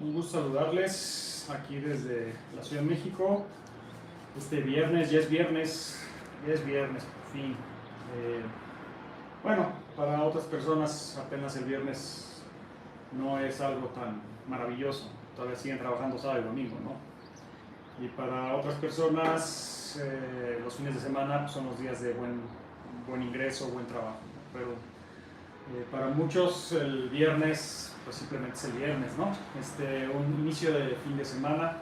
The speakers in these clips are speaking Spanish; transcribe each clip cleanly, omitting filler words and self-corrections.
Un gusto saludarles aquí desde la Ciudad de México. Este viernes, ya es viernes por fin. Eh, bueno, para otras personas apenas el viernes no es algo tan maravilloso. Todavía siguen trabajando sábado y domingo, ¿no? Y para otras personas los fines de semana son los días de buen ingreso, buen trabajo. Pero para muchos el viernes pues simplemente es el viernes, ¿no? Un inicio de fin de semana.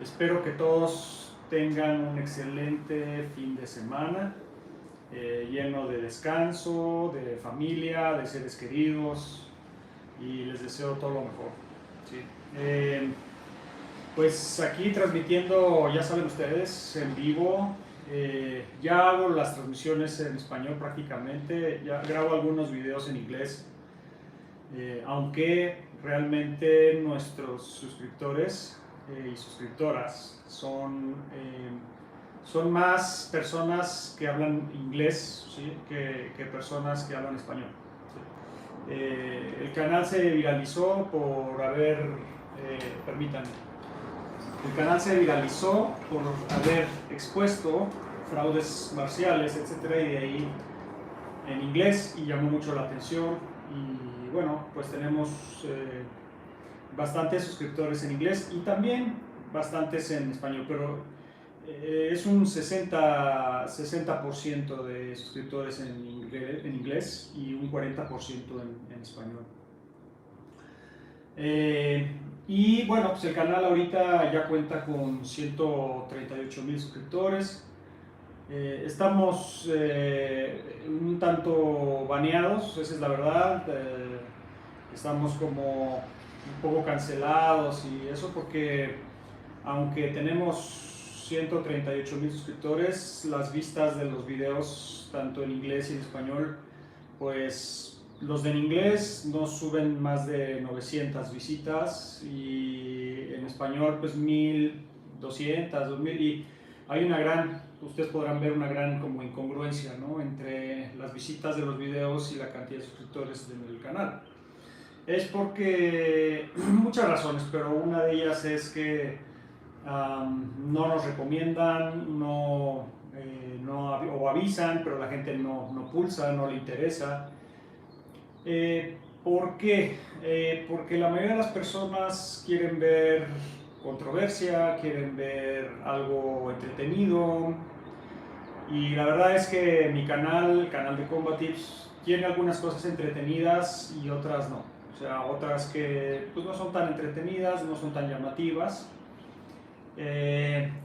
Espero que todos tengan un excelente fin de semana, lleno de descanso, de familia, de seres queridos, y les deseo todo lo mejor, ¿sí? Pues aquí transmitiendo, ya saben ustedes, en vivo. Ya hago las transmisiones en español prácticamente, ya grabo algunos videos en inglés, aunque realmente nuestros suscriptores y suscriptoras son más personas que hablan inglés, ¿sí? que personas que hablan español, ¿sí? El canal se viralizó por permítanme. El canal se viralizó por haber expuesto fraudes marciales, etcétera, y de ahí en inglés, y llamó mucho la atención. Y bueno, pues tenemos bastantes suscriptores en inglés y también bastantes en español, pero es un 60% de suscriptores en inglés y un 40% en español. Y bueno, pues el canal ahorita ya cuenta con 138,000 suscriptores. Estamos un tanto baneados, esa es la verdad. Estamos como un poco cancelados y eso porque aunque tenemos 138,000 suscriptores, las vistas de los videos tanto en inglés y en español, pues los de en inglés no suben más de 900 visitas, y en español pues 1,200, 2,000, y hay ustedes podrán ver una gran como incongruencia, ¿no?, entre las visitas de los videos y la cantidad de suscriptores en el canal. Es porque muchas razones, pero una de ellas es que no nos recomiendan, o avisan, pero la gente no pulsa, no le interesa. ¿Por qué? Porque la mayoría de las personas quieren ver controversia, quieren ver algo entretenido, y la verdad es que mi canal, el canal de Combat Tips, tiene algunas cosas entretenidas y otras no. O sea, otras que pues, no son tan entretenidas, no son tan llamativas.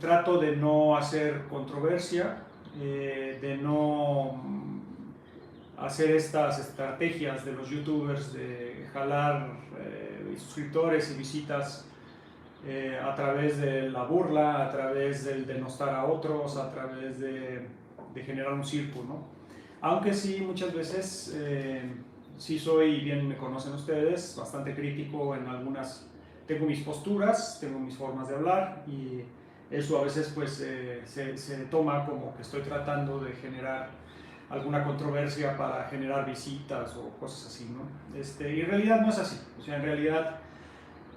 Trato de no hacer controversia, de no hacer estas estrategias de los youtubers de jalar suscriptores y visitas a través de la burla, a través del denostar a otros, a través de generar un circo, ¿no? Aunque sí, muchas veces sí soy, bien me conocen ustedes, bastante crítico en algunas. Tengo mis posturas, tengo mis formas de hablar, y eso a veces pues se toma como que estoy tratando de generar alguna controversia para generar visitas o cosas así, ¿no? Y en realidad no es así. O sea, en realidad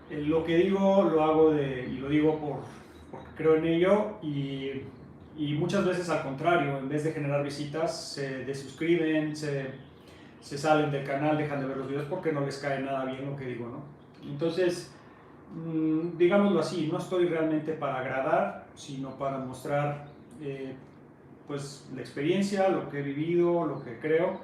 lo que digo lo hago y lo digo porque creo en ello, y muchas veces al contrario, en vez de generar visitas se desuscriben, se salen del canal, dejan de ver los videos porque no les cae nada bien lo que digo, ¿no? Entonces, digámoslo así, no estoy realmente para agradar, sino para mostrar pues la experiencia, lo que he vivido, lo que creo,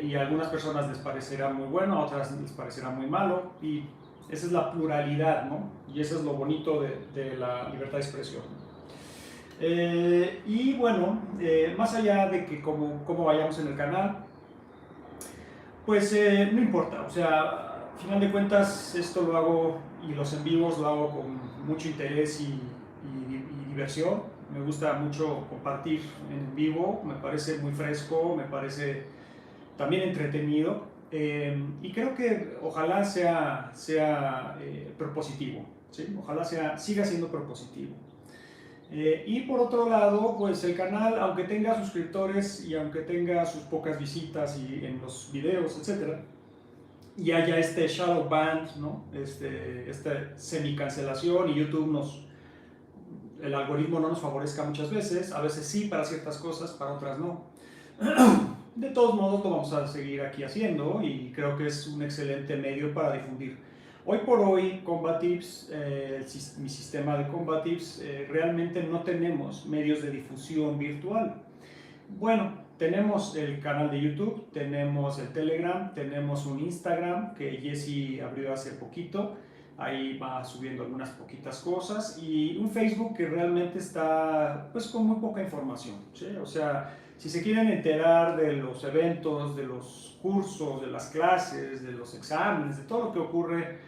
y a algunas personas les parecerá muy bueno, a otras les parecerá muy malo, y esa es la pluralidad, ¿no? Y eso es lo bonito de la libertad de expresión. Y bueno, más allá de que cómo vayamos en el canal, pues no importa. O sea, al final de cuentas esto lo hago, y los en vivos lo hago con mucho interés y diversión. Me gusta mucho compartir en vivo, me parece muy fresco, me parece también entretenido, y creo que ojalá sea propositivo, ¿sí? Ojalá siga siendo propositivo. Y por otro lado, pues el canal, aunque tenga suscriptores y aunque tenga sus pocas visitas y en los videos, etcétera, y haya este shadow ban, ¿no? Esta semi-cancelación y el algoritmo no nos favorezca muchas veces, a veces sí para ciertas cosas, para otras no. De todos modos lo vamos a seguir aquí haciendo y creo que es un excelente medio para difundir. Hoy por hoy, Combatives, mi sistema de Combatives, realmente no tenemos medios de difusión virtual. Bueno, tenemos el canal de YouTube, tenemos el Telegram, tenemos un Instagram que Jesse abrió hace poquito, ahí va subiendo algunas poquitas cosas, y un Facebook que realmente está pues con muy poca información, ¿sí? O sea, si se quieren enterar de los eventos, de los cursos, de las clases, de los exámenes, de todo lo que ocurre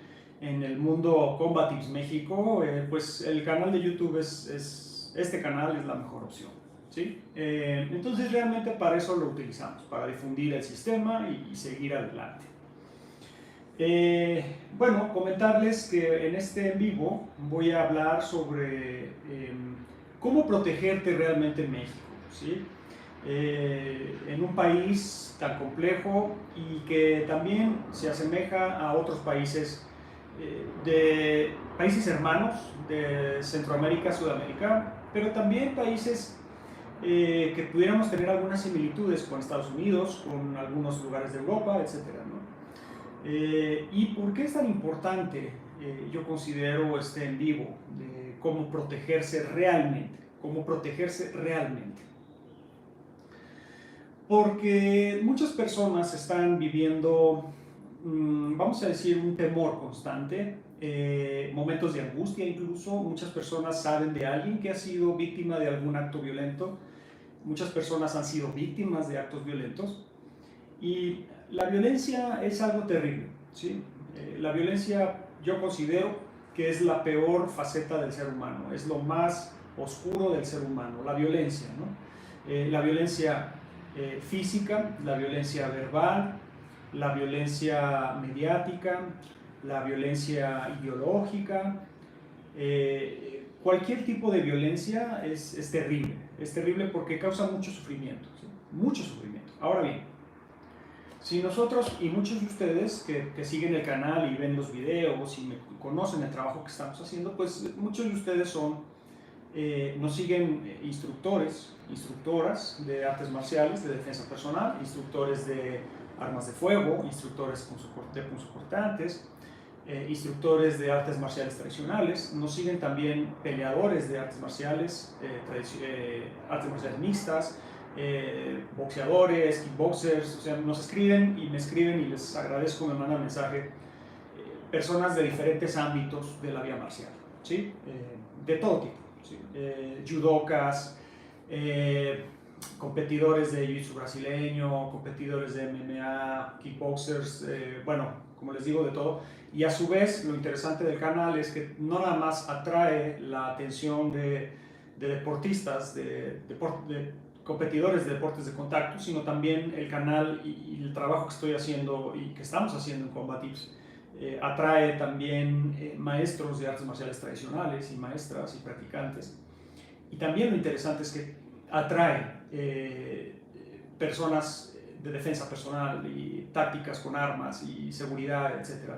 en el mundo Combatives México, pues el canal de YouTube este canal es la mejor opción, ¿sí? Entonces realmente para eso lo utilizamos, para difundir el sistema y seguir adelante. Bueno, comentarles que en este en vivo voy a hablar sobre cómo protegerte realmente en México, ¿sí? En un país tan complejo y que también se asemeja a otros países, de países hermanos de Centroamérica, Sudamérica, pero también países que pudiéramos tener algunas similitudes con Estados Unidos, con algunos lugares de Europa, etc., ¿no? ¿Y por qué es tan importante, yo considero este en vivo, de cómo protegerse realmente? Cómo protegerse realmente. Porque muchas personas están viviendo, vamos a decir, un temor constante, momentos de angustia incluso. Muchas personas saben de alguien que ha sido víctima de algún acto violento. Muchas personas han sido víctimas de actos violentos. Y la violencia es algo terrible, ¿sí? La violencia yo considero que es la peor faceta del ser humano, es lo más oscuro del ser humano, la violencia, ¿no? La violencia física, la violencia verbal, la violencia mediática, la violencia ideológica, cualquier tipo de violencia es terrible porque causa mucho sufrimiento, ¿sí? Mucho sufrimiento. Ahora bien, si nosotros y muchos de ustedes que siguen el canal y ven los videos y conocen el trabajo que estamos haciendo, pues muchos de ustedes nos siguen instructores, instructoras de artes marciales, de defensa personal, instructores de armas de fuego, instructores de punzocortantes, instructores de artes marciales tradicionales, nos siguen también peleadores de artes marciales mixtas, boxeadores, kickboxers, o sea, nos escriben y me escriben y les agradezco, me mandan mensaje, personas de diferentes ámbitos de la vía marcial, ¿sí? De todo tipo, ¿sí? Judocas, competidores de jiu-jitsu brasileño, competidores de MMA, kickboxers, bueno, como les digo, de todo. Y a su vez, lo interesante del canal es que no nada más atrae la atención de deportistas, de competidores de deportes de contacto, sino también el canal y el trabajo que estoy haciendo y que estamos haciendo en Combatives atrae también maestros de artes marciales tradicionales y maestras y practicantes. Y también lo interesante es que atrae personas de defensa personal y tácticas con armas y seguridad, etc.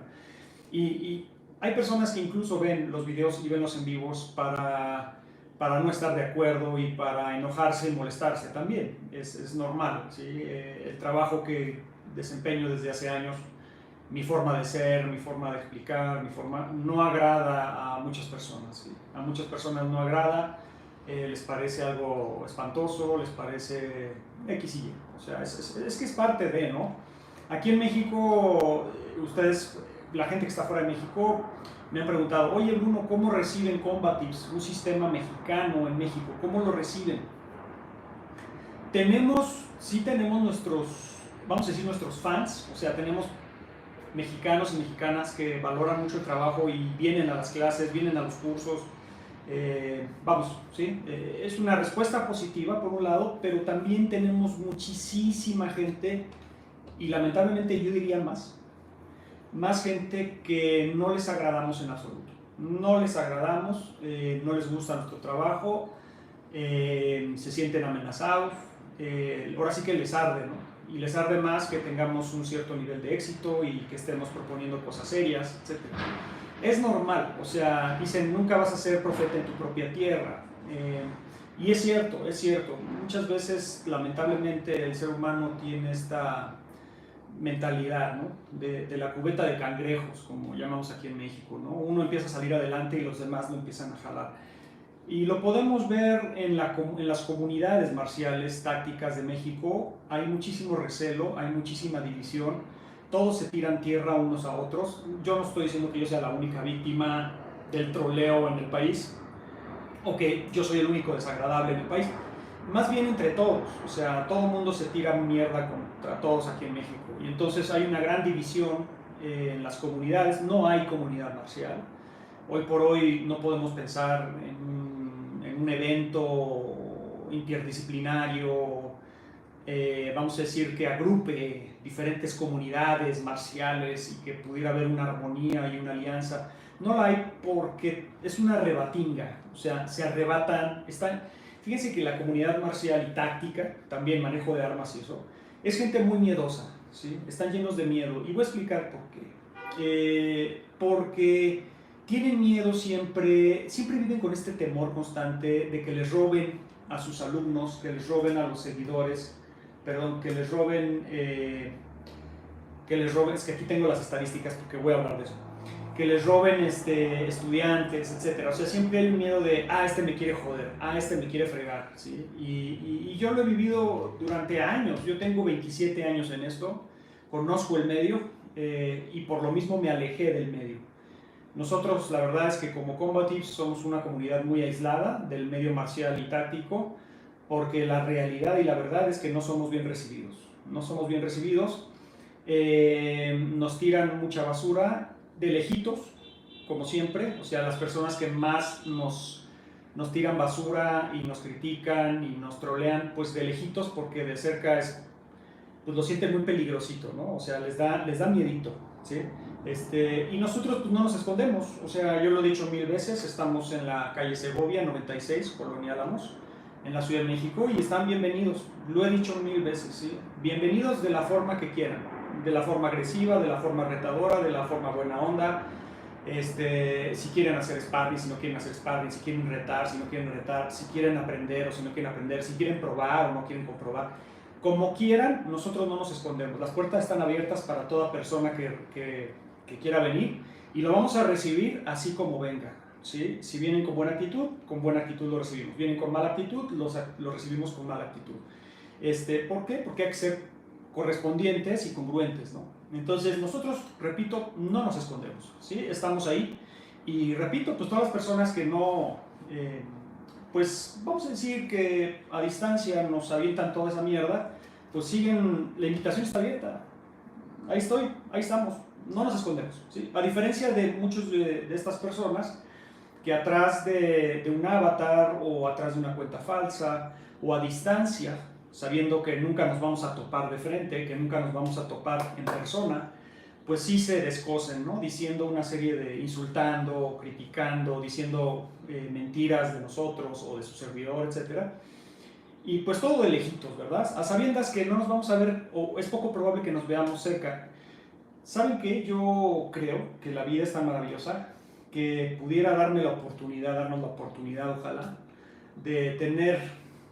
Y hay personas que incluso ven los videos y ven los en vivos para no estar de acuerdo y para enojarse y molestarse también. Es normal, ¿sí? El trabajo que desempeño desde hace años, mi forma de ser, mi forma de explicar, no agrada a muchas personas, ¿sí? A muchas personas no agrada, les parece algo espantoso, les parece X y Y. O sea, es que es parte de, ¿no? Aquí en México, ustedes, la gente que está fuera de México, me han preguntado, oye Bruno, ¿cómo reciben Combatives, un sistema mexicano en México? ¿Cómo lo reciben? Sí tenemos nuestros, vamos a decir, nuestros fans, o sea, tenemos mexicanos y mexicanas que valoran mucho el trabajo y vienen a las clases, vienen a los cursos. Vamos, ¿sí? Es una respuesta positiva por un lado, pero también tenemos muchísima gente, y lamentablemente yo diría más gente que no les agradamos en absoluto. No les agradamos, no les gusta nuestro trabajo, se sienten amenazados, ahora sí que les arde, ¿no? y les arde más que tengamos un cierto nivel de éxito y que estemos proponiendo cosas serias, etc. Es normal, o sea, dicen, nunca vas a ser profeta en tu propia tierra. Y es cierto, muchas veces lamentablemente el ser humano tiene esta mentalidad, ¿no? de la cubeta de cangrejos, como llamamos aquí en México, ¿no? Uno empieza a salir adelante y los demás lo empiezan a jalar. Y lo podemos ver en las comunidades marciales tácticas de México. Hay muchísimo recelo, hay muchísima división, todos se tiran tierra unos a otros. Yo no estoy diciendo que yo sea la única víctima del troleo en el país, o que yo soy el único desagradable en el país, más bien entre todos, o sea, todo el mundo se tira mierda contra todos aquí en México, y entonces hay una gran división en las comunidades. No hay comunidad marcial. Hoy por hoy no podemos pensar en un evento interdisciplinario, vamos a decir, que agrupe diferentes comunidades marciales y que pudiera haber una armonía y una alianza. No la hay porque es una rebatinga, o sea, se arrebatan. Fíjense que la comunidad marcial y táctica, también manejo de armas y eso, es gente muy miedosa, ¿sí? Están llenos de miedo, y voy a explicar por qué. Porque tienen miedo siempre viven con este temor constante de que les roben a sus alumnos, que les roben a los seguidores, perdón, que les roben, es que aquí tengo las estadísticas porque voy a hablar de eso, que les roben estudiantes, etc. O sea, siempre hay un miedo de, este me quiere joder, este me quiere fregar, ¿sí? Y yo lo he vivido durante años. Yo tengo 27 años en esto, conozco el medio, y por lo mismo me alejé del medio. Nosotros, la verdad es que como Combatives somos una comunidad muy aislada del medio marcial y táctico, porque la realidad y la verdad es que no somos bien recibidos. No somos bien recibidos, nos tiran mucha basura de lejitos, como siempre. O sea, las personas que más nos tiran basura y nos critican y nos trolean, pues de lejitos, porque de cerca pues lo sienten muy peligrosito, ¿no? O sea, les da miedito, ¿sí? Y nosotros pues no nos escondemos. O sea, yo lo he dicho 1000 veces, estamos en la calle Segovia 96, Colonia Álamos, en la Ciudad de México, y están bienvenidos. Lo he dicho 1000 veces, ¿sí? Bienvenidos de la forma que quieran, de la forma agresiva, de la forma retadora, de la forma buena onda. Si quieren hacer sparring, si no quieren hacer sparring, si quieren retar, si no quieren retar, si quieren aprender o si no quieren aprender, si quieren probar o no quieren comprobar, como quieran, nosotros no nos escondemos. Las puertas están abiertas para toda persona que quiera venir, y lo vamos a recibir así como venga, ¿sí? Si vienen con buena actitud lo recibimos. Vienen con mala actitud, lo recibimos con mala actitud. ¿Por qué? Porque hay que ser correspondientes y congruentes, ¿no? Entonces nosotros, repito, no nos escondemos, ¿sí? Estamos ahí, y repito, pues todas las personas que no, pues vamos a decir que a distancia nos avientan toda esa mierda, pues siguen, la invitación está abierta. Ahí estoy, ahí estamos, no nos escondemos, ¿sí? A diferencia de muchos de estas personas que atrás de un avatar o atrás de una cuenta falsa o a distancia, sabiendo que nunca nos vamos a topar de frente, que nunca nos vamos a topar en persona, pues sí se descosen, ¿no? Diciendo una serie de, insultando, criticando, diciendo mentiras de nosotros o de su servidor, etc. Y pues todo de lejitos, ¿verdad? A sabiendas que no nos vamos a ver, o es poco probable que nos veamos cerca. ¿Saben qué? Yo creo que la vida es tan maravillosa que pudiera darnos la oportunidad, ojalá, de tener,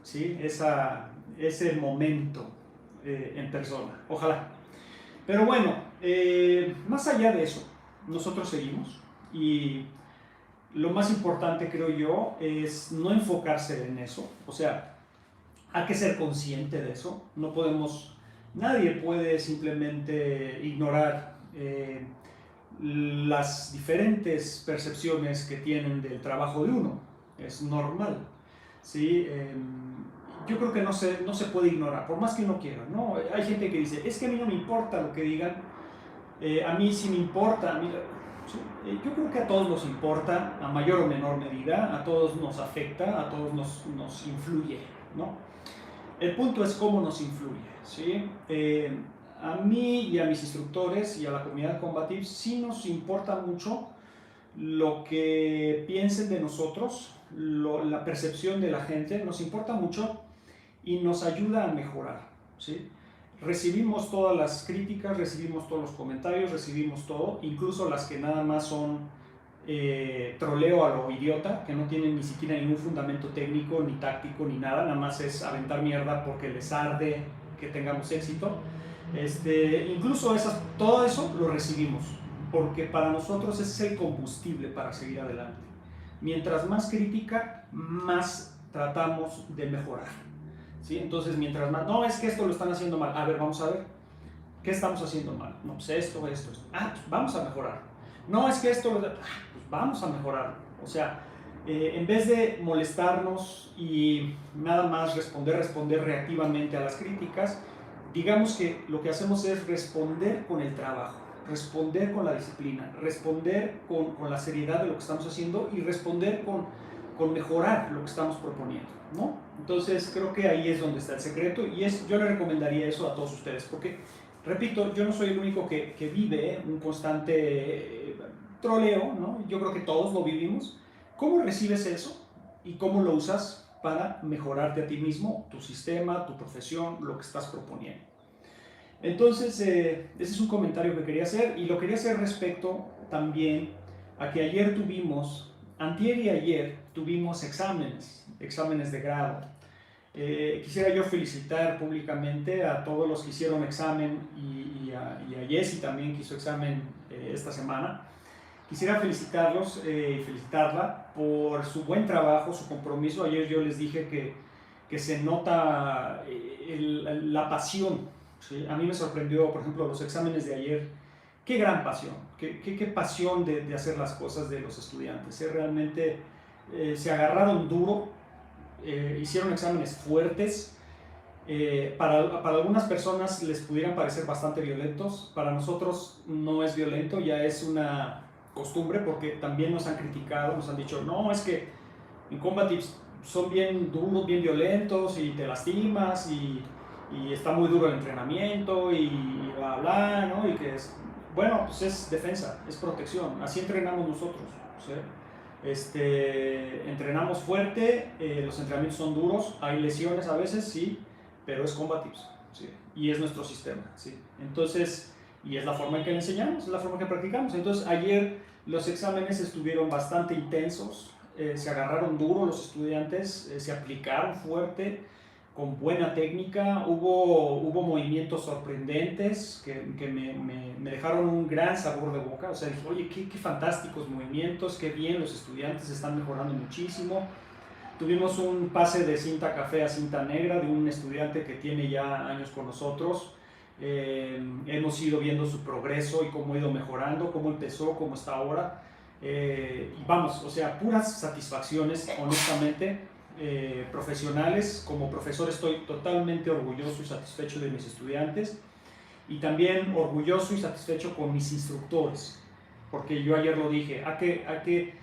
¿sí? ese momento en persona, ojalá. Pero bueno, más allá de eso, nosotros seguimos, y lo más importante, creo yo, es no enfocarse en eso. O sea, hay que ser consciente de eso. No podemos, nadie puede simplemente ignorar las diferentes percepciones que tienen del trabajo de uno. Es normal, ¿sí? Yo creo que no se puede ignorar, por más que uno quiera, ¿no? Hay gente que dice, es que a mí no me importa lo que digan, a mí sí me importa. Yo creo que a todos nos importa, a mayor o menor medida, a todos nos afecta, a todos nos influye, ¿no? El punto es cómo nos influye, ¿sí? A mí y a mis instructores y a la comunidad Combatives sí nos importa mucho lo que piensen de nosotros, la percepción de la gente, nos importa mucho y nos ayuda a mejorar, ¿sí? recibimos todas las críticas, recibimos todos los comentarios, recibimos todo, incluso las que nada más son troleo a lo idiota, que no tienen ni siquiera ningún fundamento técnico, ni táctico, ni nada, nada más es aventar mierda porque les arde que tengamos éxito. Incluso todo eso lo recibimos, porque para nosotros ese es el combustible para seguir adelante. Mientras más crítica, más tratamos de mejorar, ¿sí? Entonces, mientras más, no, es que esto lo están haciendo mal, a ver, vamos a ver, ¿qué estamos haciendo mal? No, pues esto, pues vamos a mejorar. No, es que esto, pues vamos a mejorar. O sea, en vez de molestarnos y nada más responder reactivamente a las críticas, digamos que lo que hacemos es responder con el trabajo, responder con la disciplina, responder con la seriedad de lo que estamos haciendo y responder con mejorar lo que estamos proponiendo, ¿no? Entonces creo que ahí es donde está el secreto y yo le recomendaría eso a todos ustedes, porque, repito, yo no soy el único que vive un constante troleo, ¿no? Yo creo que todos lo vivimos. ¿Cómo recibes eso y cómo lo usas para mejorarte a ti mismo, tu sistema, tu profesión, lo que estás proponiendo? Entonces, ese es un comentario que quería hacer y lo quería hacer respecto también a que antier y ayer tuvimos exámenes de grado. Quisiera yo felicitar públicamente a todos los que hicieron examen y a Jessy también que hizo examen esta semana. Quisiera felicitarlos y felicitarla por su buen trabajo, su compromiso. Ayer yo les dije que se nota la pasión, ¿sí? A mí me sorprendió, por ejemplo, los exámenes de ayer. Qué gran pasión, qué pasión de hacer las cosas de los estudiantes. Realmente se agarraron duro, hicieron exámenes fuertes. Para algunas personas les pudieran parecer bastante violentos. Para nosotros no es violento, ya es una costumbre, porque también nos han criticado, nos han dicho, no, es que en Combatives son bien duros, bien violentos y te lastimas y está muy duro el entrenamiento y bla, bla, ¿no? Y que es, bueno, pues es defensa, es protección, así entrenamos nosotros, ¿sí? Entrenamos fuerte, los entrenamientos son duros, hay lesiones a veces, sí, pero es Combatives, ¿sí? Y es nuestro sistema, ¿sí? Entonces, y es la forma en que le enseñamos, es la forma en que practicamos. Entonces, ayer los exámenes estuvieron bastante intensos, se agarraron duro los estudiantes, se aplicaron fuerte, con buena técnica, hubo movimientos sorprendentes que me dejaron un gran sabor de boca. O sea, dije, oye, qué fantásticos movimientos, qué bien, los estudiantes están mejorando muchísimo. Tuvimos un pase de cinta café a cinta negra de un estudiante que tiene ya años con nosotros. Hemos ido viendo su progreso y cómo ha ido mejorando, cómo empezó, cómo está ahora. Y vamos, o sea, puras satisfacciones, honestamente, profesionales. Como profesor estoy totalmente orgulloso y satisfecho de mis estudiantes y también orgulloso y satisfecho con mis instructores, porque yo ayer lo dije, hay que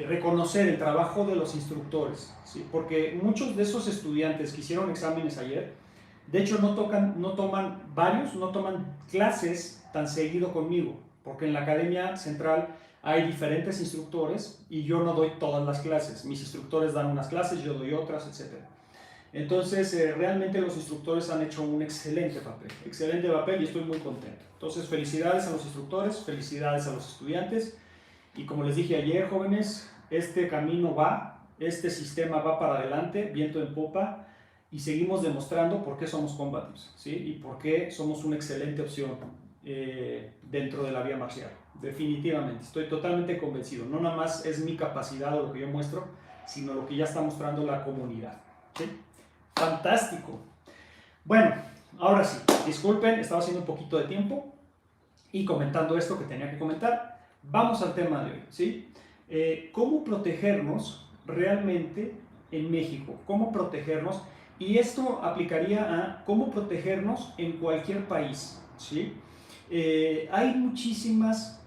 reconocer el trabajo de los instructores, ¿sí? Porque muchos de esos estudiantes que hicieron exámenes ayer, de hecho no toman clases tan seguido conmigo, porque en la Academia Central hay diferentes instructores y yo no doy todas las clases. Mis instructores dan unas clases, yo doy otras, etc. Entonces, realmente los instructores han hecho un excelente papel y estoy muy contento. Entonces, felicidades a los instructores, felicidades a los estudiantes. Y como les dije ayer, jóvenes, este camino este sistema va para adelante, viento en popa, y seguimos demostrando por qué somos Combatives, ¿sí? Y por qué somos una excelente opción dentro de la vía marcial. Definitivamente, estoy totalmente convencido. No nada más es mi capacidad o lo que yo muestro, sino lo que ya está mostrando la comunidad, ¿sí? Fantástico. Bueno, ahora sí, disculpen, estaba haciendo un poquito de tiempo y comentando esto que tenía que comentar. Vamos al tema de hoy, ¿sí? ¿Cómo protegernos realmente en México? ¿Cómo protegernos? Y esto aplicaría a cómo protegernos en cualquier país, ¿sí? Hay muchísimas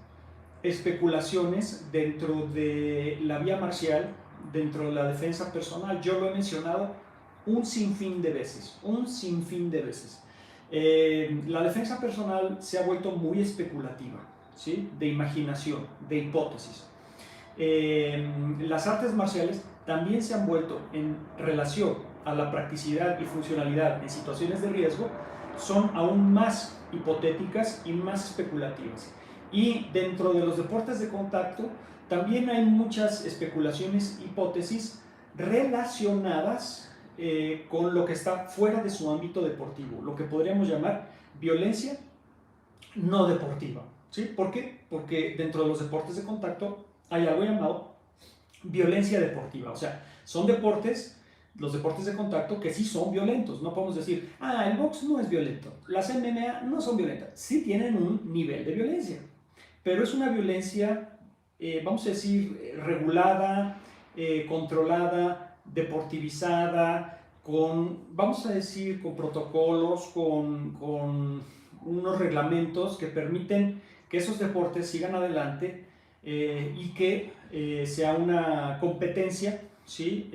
especulaciones dentro de la vía marcial, dentro de la defensa personal. Yo lo he mencionado un sinfín de veces. La defensa personal se ha vuelto muy especulativa, ¿sí? De imaginación, de hipótesis. Las artes marciales también se han vuelto, en relación a la practicidad y funcionalidad en situaciones de riesgo, son aún más hipotéticas y más especulativas. Y dentro de los deportes de contacto también hay muchas especulaciones, hipótesis relacionadas con lo que está fuera de su ámbito deportivo, lo que podríamos llamar violencia no deportiva. ¿Sí? ¿Por qué? Porque dentro de los deportes de contacto hay algo llamado violencia deportiva. O sea, son deportes, los deportes de contacto, que sí son violentos. No podemos decir, el box no es violento, las MMA no son violentas. Sí tienen un nivel de violencia, pero es una violencia, vamos a decir, regulada, controlada, deportivizada, vamos a decir, con protocolos, con unos reglamentos que permiten que esos deportes sigan adelante y que sea una competencia, ¿sí?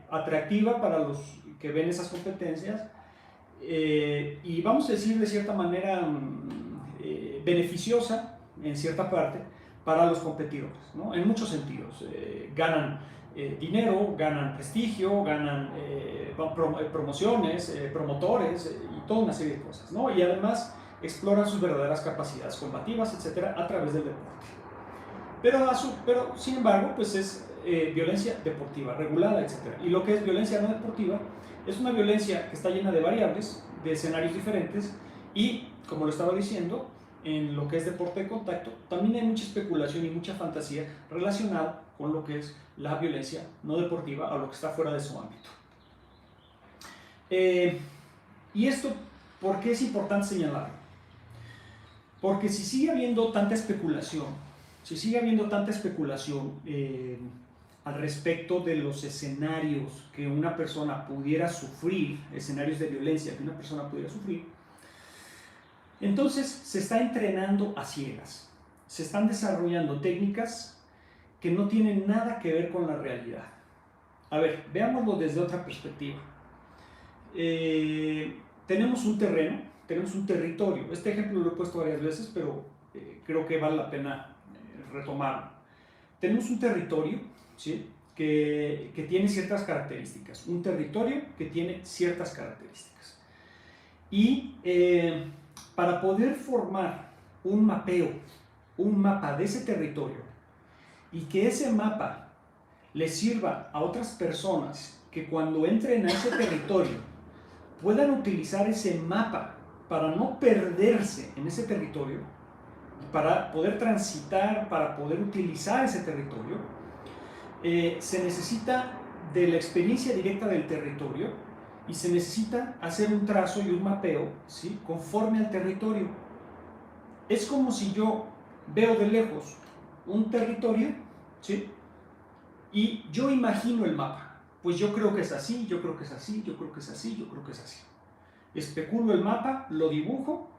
Atractiva para los que ven esas competencias y vamos a decir de cierta manera beneficiosa en cierta parte para los competidores, ¿no? En muchos sentidos. Ganan dinero, ganan prestigio, ganan promociones, promotores y toda una serie de cosas, ¿no? Y además exploran sus verdaderas capacidades combativas, etcétera, a través del deporte. Pero sin embargo, pues es violencia deportiva, regulada, etcétera. Y lo que es violencia no deportiva es una violencia que está llena de variables, de escenarios diferentes y, como lo estaba diciendo, en lo que es deporte de contacto, también hay mucha especulación y mucha fantasía relacionada con lo que es la violencia no deportiva o lo que está fuera de su ámbito. Y esto, ¿por qué es importante señalarlo? Porque si sigue habiendo tanta especulación, al respecto de los escenarios que una persona pudiera sufrir, escenarios de violencia que una persona pudiera sufrir, entonces se está entrenando a ciegas, se están desarrollando técnicas que no tienen nada que ver con la realidad. A ver, veámoslo desde otra perspectiva. Tenemos un terreno, tenemos un territorio. Este ejemplo lo he puesto varias veces, pero creo que vale la pena retomarlo. Tenemos un territorio, ¿sí? que tiene ciertas características. Un territorio que tiene ciertas características. Y para poder formar un mapeo, un mapa de ese territorio, y que ese mapa le sirva a otras personas que cuando entren a ese territorio puedan utilizar ese mapa para no perderse en ese territorio, para poder transitar, para poder utilizar ese territorio, se necesita de la experiencia directa del territorio y se necesita hacer un trazo y un mapeo, ¿sí? Conforme al territorio. Es como si yo veo de lejos un territorio, ¿sí? Y yo imagino el mapa. Pues yo creo que es así, yo creo que es así, yo creo que es así, yo creo que es así. Especulo el mapa, lo dibujo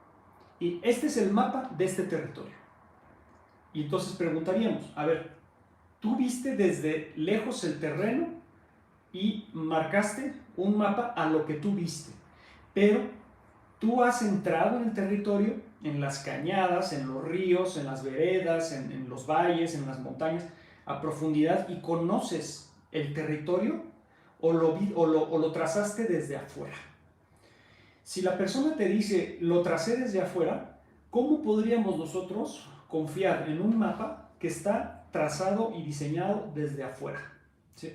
y este es el mapa de este territorio. Y entonces preguntaríamos, a ver, tú viste desde lejos el terreno y marcaste un mapa a lo que tú viste, pero tú has entrado en el territorio, en las cañadas, en los ríos, en las veredas, en los valles, en las montañas, a profundidad y conoces el territorio o lo trazaste desde afuera. Si la persona te dice, lo tracé desde afuera, ¿cómo podríamos nosotros confiar en un mapa que está trazado y diseñado desde afuera? ¿Sí?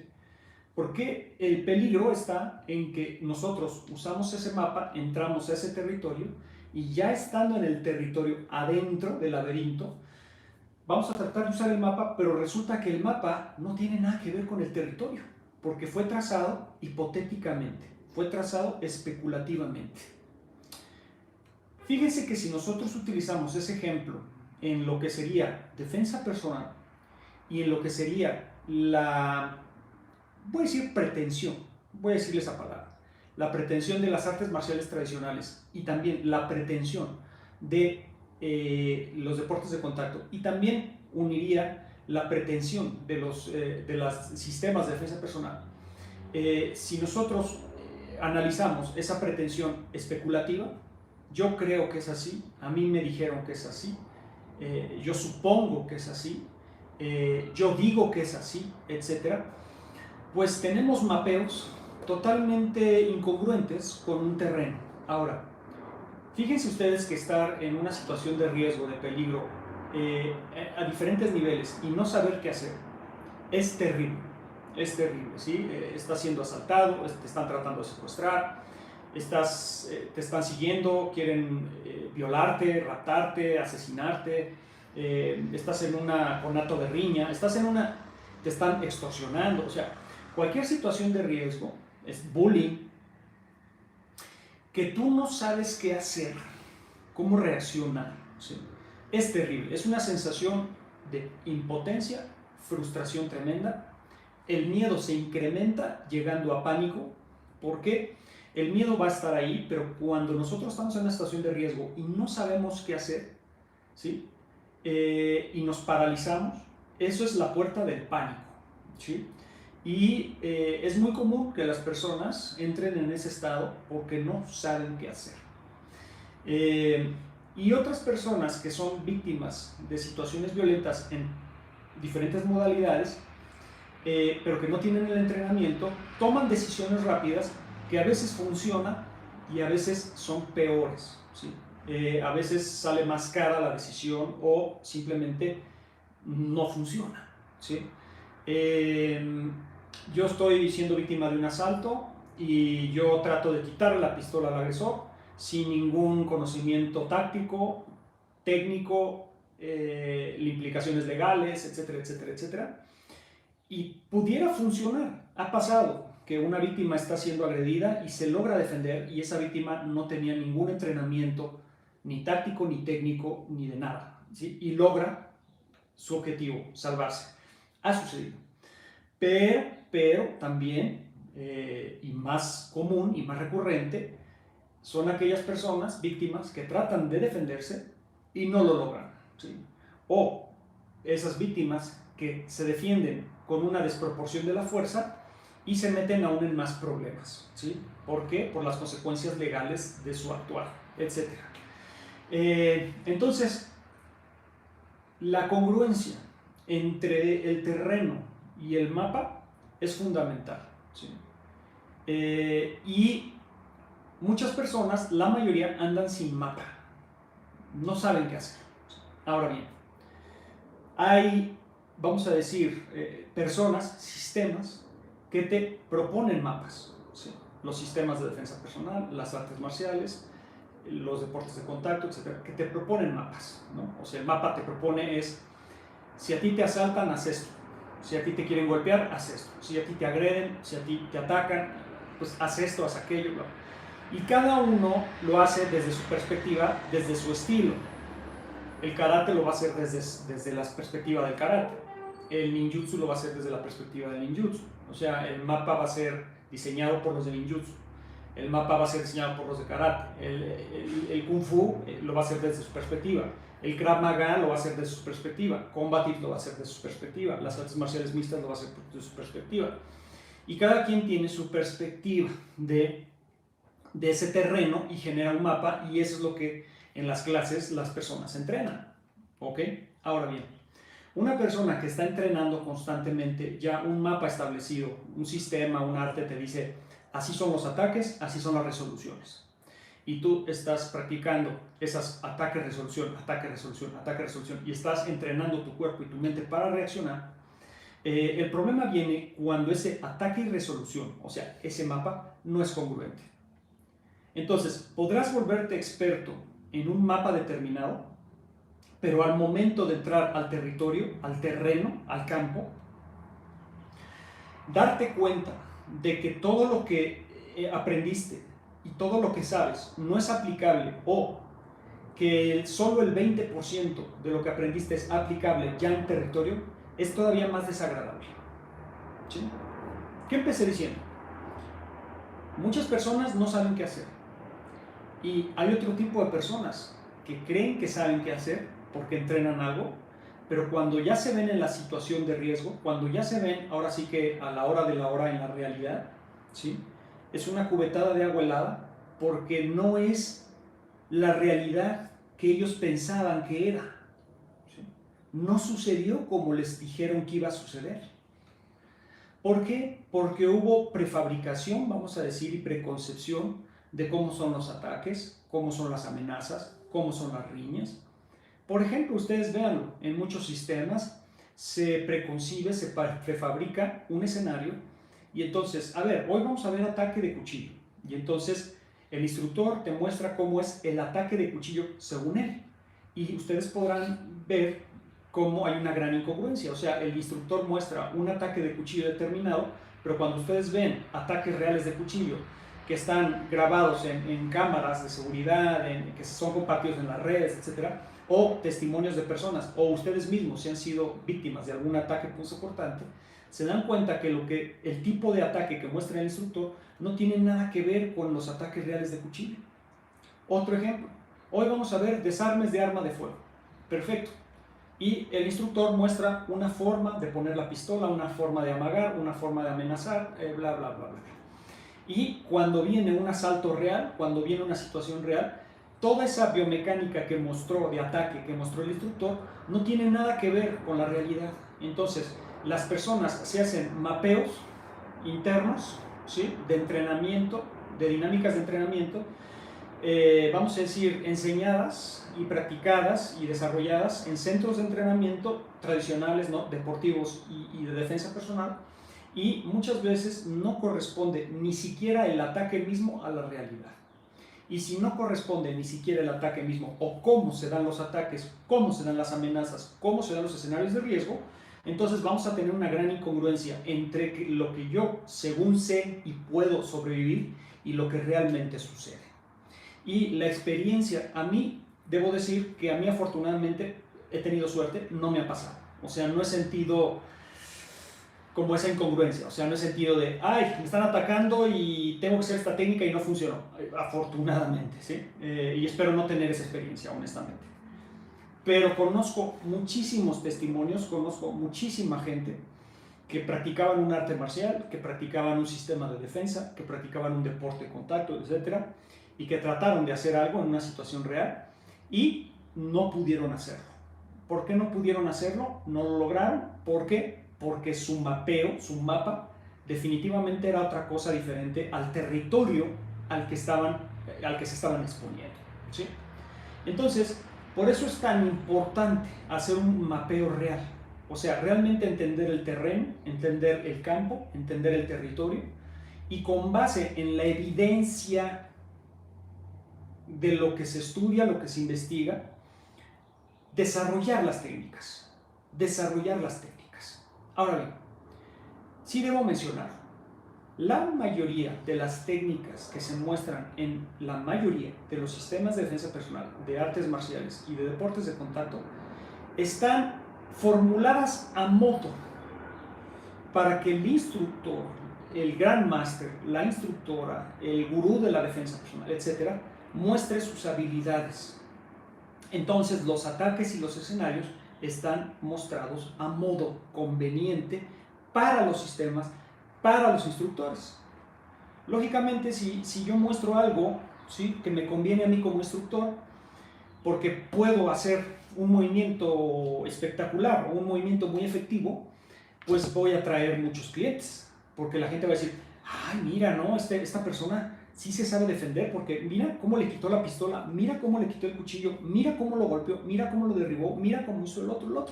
Porque el peligro está en que nosotros usamos ese mapa, entramos a ese territorio y ya estando en el territorio adentro del laberinto, vamos a tratar de usar el mapa, pero resulta que el mapa no tiene nada que ver con el territorio, porque fue trazado hipotéticamente, fue trazado especulativamente. Fíjense que si nosotros utilizamos ese ejemplo en lo que sería defensa personal y en lo que sería voy a decir pretensión, voy a decirle esa palabra, la pretensión de las artes marciales tradicionales y también la pretensión de los deportes de contacto y también uniría la pretensión de los sistemas de defensa personal. Si nosotros analizamos esa pretensión especulativa, yo creo que es así, a mí me dijeron que es así, yo supongo que es así, yo digo que es así, etcétera, pues tenemos mapeos totalmente incongruentes con un terreno. Ahora, Fíjense ustedes que estar en una situación de riesgo, de peligro, a diferentes niveles y no saber qué hacer es terrible. Es terrible, ¿sí? Estás siendo asaltado, te están tratando de secuestrar, te están siguiendo, quieren violarte, raptarte, asesinarte, estás en un conato de riña, te están extorsionando, o sea, cualquier situación de riesgo, es bullying, que tú no sabes qué hacer, cómo reaccionar, ¿sí? Es terrible, es una sensación de impotencia, frustración tremenda. El miedo se incrementa llegando a pánico. ¿Por qué? El miedo va a estar ahí, pero cuando nosotros estamos en una situación de riesgo y no sabemos qué hacer, ¿sí? Y nos paralizamos, eso es la puerta del pánico, ¿sí? Y es muy común que las personas entren en ese estado porque no saben qué hacer. Y otras personas que son víctimas de situaciones violentas en diferentes modalidades, pero que no tienen el entrenamiento, toman decisiones rápidas que a veces funcionan y a veces son peores, ¿sí? A veces sale más cara la decisión o simplemente no funciona, ¿sí? Yo estoy siendo víctima de un asalto y yo trato de quitarle la pistola al agresor sin ningún conocimiento táctico, técnico, implicaciones legales, etcétera, etcétera, etcétera. Y pudiera funcionar. Ha pasado que una víctima está siendo agredida y se logra defender y esa víctima no tenía ningún entrenamiento, ni táctico, ni técnico, ni de nada, ¿sí? Y logra su objetivo, salvarse. Ha sucedido. Pero también, y más común y más recurrente, son aquellas personas, víctimas, que tratan de defenderse y no lo logran, ¿sí? O esas víctimas que se defienden con una desproporción de la fuerza y se meten aún en más problemas, ¿sí? ¿Por qué? Por las consecuencias legales de su actuar, etc. Entonces, la congruencia entre el terreno y el mapa es fundamental, ¿sí? Y muchas personas, la mayoría, andan sin mapa, no saben qué hacer. Ahora bien, hay, vamos a decir, personas, sistemas que te proponen mapas, ¿sí? Los sistemas de defensa personal, las artes marciales, los deportes de contacto, etcétera, que te proponen mapas, ¿no? O sea, el mapa te propone si a ti te asaltan, haz esto, si a ti te quieren golpear, haz esto, si a ti te agreden, si a ti te atacan, pues haz esto, haz aquello, ¿no? Y cada uno lo hace desde su perspectiva, desde su estilo. El karate lo va a hacer desde la perspectiva del karate, el ninjutsu lo va a hacer desde la perspectiva del ninjutsu, o sea, el mapa va a ser diseñado por los de ninjutsu, el mapa va a ser diseñado por los de karate, el kung fu lo va a hacer desde su perspectiva, el Krav Maga lo va a hacer desde su perspectiva, Combative lo va a hacer desde su perspectiva, las artes marciales mixtas lo va a hacer desde su perspectiva, y cada quien tiene su perspectiva de ese terreno y genera un mapa, y eso es lo que en las clases las personas entrenan, ¿ok? Ahora bien, una persona que está entrenando constantemente ya un mapa establecido, un sistema, un arte, te dice, así son los ataques, así son las resoluciones. Y tú estás practicando esas ataque, resolución, ataque, resolución, ataque, resolución, y estás entrenando tu cuerpo y tu mente para reaccionar. El problema viene cuando ese ataque y resolución, o sea, ese mapa, no es congruente. Entonces, podrás volverte experto en un mapa determinado, pero al momento de entrar al territorio, al terreno, al campo, darte cuenta de que todo lo que aprendiste y todo lo que sabes no es aplicable, o que solo el 20% de lo que aprendiste es aplicable ya en territorio, es todavía más desagradable, ¿sí? ¿Qué empecé diciendo? Muchas personas no saben qué hacer. Y hay otro tipo de personas que creen que saben qué hacer porque entrenan algo, pero cuando ya se ven en la situación de riesgo, cuando ya se ven, ahora sí que a la hora de la hora en la realidad, ¿sí? Es una cubetada de agua helada porque no es la realidad que ellos pensaban que era, ¿sí? No sucedió como les dijeron que iba a suceder. ¿Por qué? Porque hubo prefabricación, vamos a decir, y preconcepción de cómo son los ataques, cómo son las amenazas, cómo son las riñas. Por ejemplo, ustedes véanlo, en muchos sistemas se preconcibe, se prefabrica un escenario y entonces, a ver, hoy vamos a ver ataque de cuchillo. Y entonces el instructor te muestra cómo es el ataque de cuchillo según él. Y ustedes podrán ver cómo hay una gran incongruencia. O sea, el instructor muestra un ataque de cuchillo determinado, pero cuando ustedes ven ataques reales de cuchillo que están grabados en cámaras de seguridad, que son compartidos en las redes, etcétera, o testimonios de personas, o ustedes mismos si han sido víctimas de algún ataque punzocortante, se dan cuenta que el tipo de ataque que muestra el instructor no tiene nada que ver con los ataques reales de cuchillo. Otro ejemplo, hoy vamos a ver desarmes de arma de fuego. Perfecto. Y el instructor muestra una forma de poner la pistola, una forma de amagar, una forma de amenazar, bla, bla, bla, bla. Y cuando viene un asalto real, cuando viene una situación real, toda esa biomecánica que mostró, de ataque que mostró el instructor, no tiene nada que ver con la realidad. Entonces, las personas se hacen mapeos internos, ¿sí?, de entrenamiento, de dinámicas de entrenamiento, vamos a decir, enseñadas y practicadas y desarrolladas en centros de entrenamiento tradicionales, ¿no?, deportivos y de defensa personal, y muchas veces no corresponde ni siquiera el ataque mismo a la realidad. Y si no corresponde ni siquiera el ataque mismo o cómo se dan los ataques, cómo se dan las amenazas, cómo se dan los escenarios de riesgo, entonces vamos a tener una gran incongruencia entre lo que yo según sé y puedo sobrevivir y lo que realmente sucede. Y la experiencia, a mí, debo decir que a mí afortunadamente he tenido suerte, no me ha pasado. O sea, no he sentido como esa incongruencia, o sea, no he sentido de, ay, me están atacando y tengo que hacer esta técnica y no funcionó, afortunadamente, ¿sí? Y espero no tener esa experiencia, honestamente. Pero conozco muchísimos testimonios, conozco muchísima gente que practicaban un arte marcial, que practicaban un sistema de defensa, que practicaban un deporte de contacto, etcétera, y que trataron de hacer algo en una situación real y no pudieron hacerlo. ¿Por qué no pudieron hacerlo? No lo lograron. ¿Por qué? Porque su mapeo, su mapa, definitivamente era otra cosa diferente al territorio al que se estaban exponiendo, ¿sí? Entonces, por eso es tan importante hacer un mapeo real. O sea, realmente entender el terreno, entender el campo, entender el territorio y con base en la evidencia de lo que se estudia, lo que se investiga, desarrollar las técnicas. Ahora bien, sí debo mencionar, la mayoría de las técnicas que se muestran en la mayoría de los sistemas de defensa personal, de artes marciales y de deportes de contacto, están formuladas a modo para que el instructor, el Grand Master, la instructora, el gurú de la defensa personal, etc., muestre sus habilidades. Entonces, los ataques y los escenarios están mostrados a modo conveniente para los sistemas, para los instructores. Lógicamente, si yo muestro algo, ¿sí?, que me conviene a mí como instructor, porque puedo hacer un movimiento espectacular o un movimiento muy efectivo, pues voy a atraer muchos clientes, porque la gente va a decir, ay, mira, ¿no? Esta persona sí se sabe defender, porque mira cómo le quitó la pistola, mira cómo le quitó el cuchillo, mira cómo lo golpeó, mira cómo lo derribó, mira cómo hizo el otro.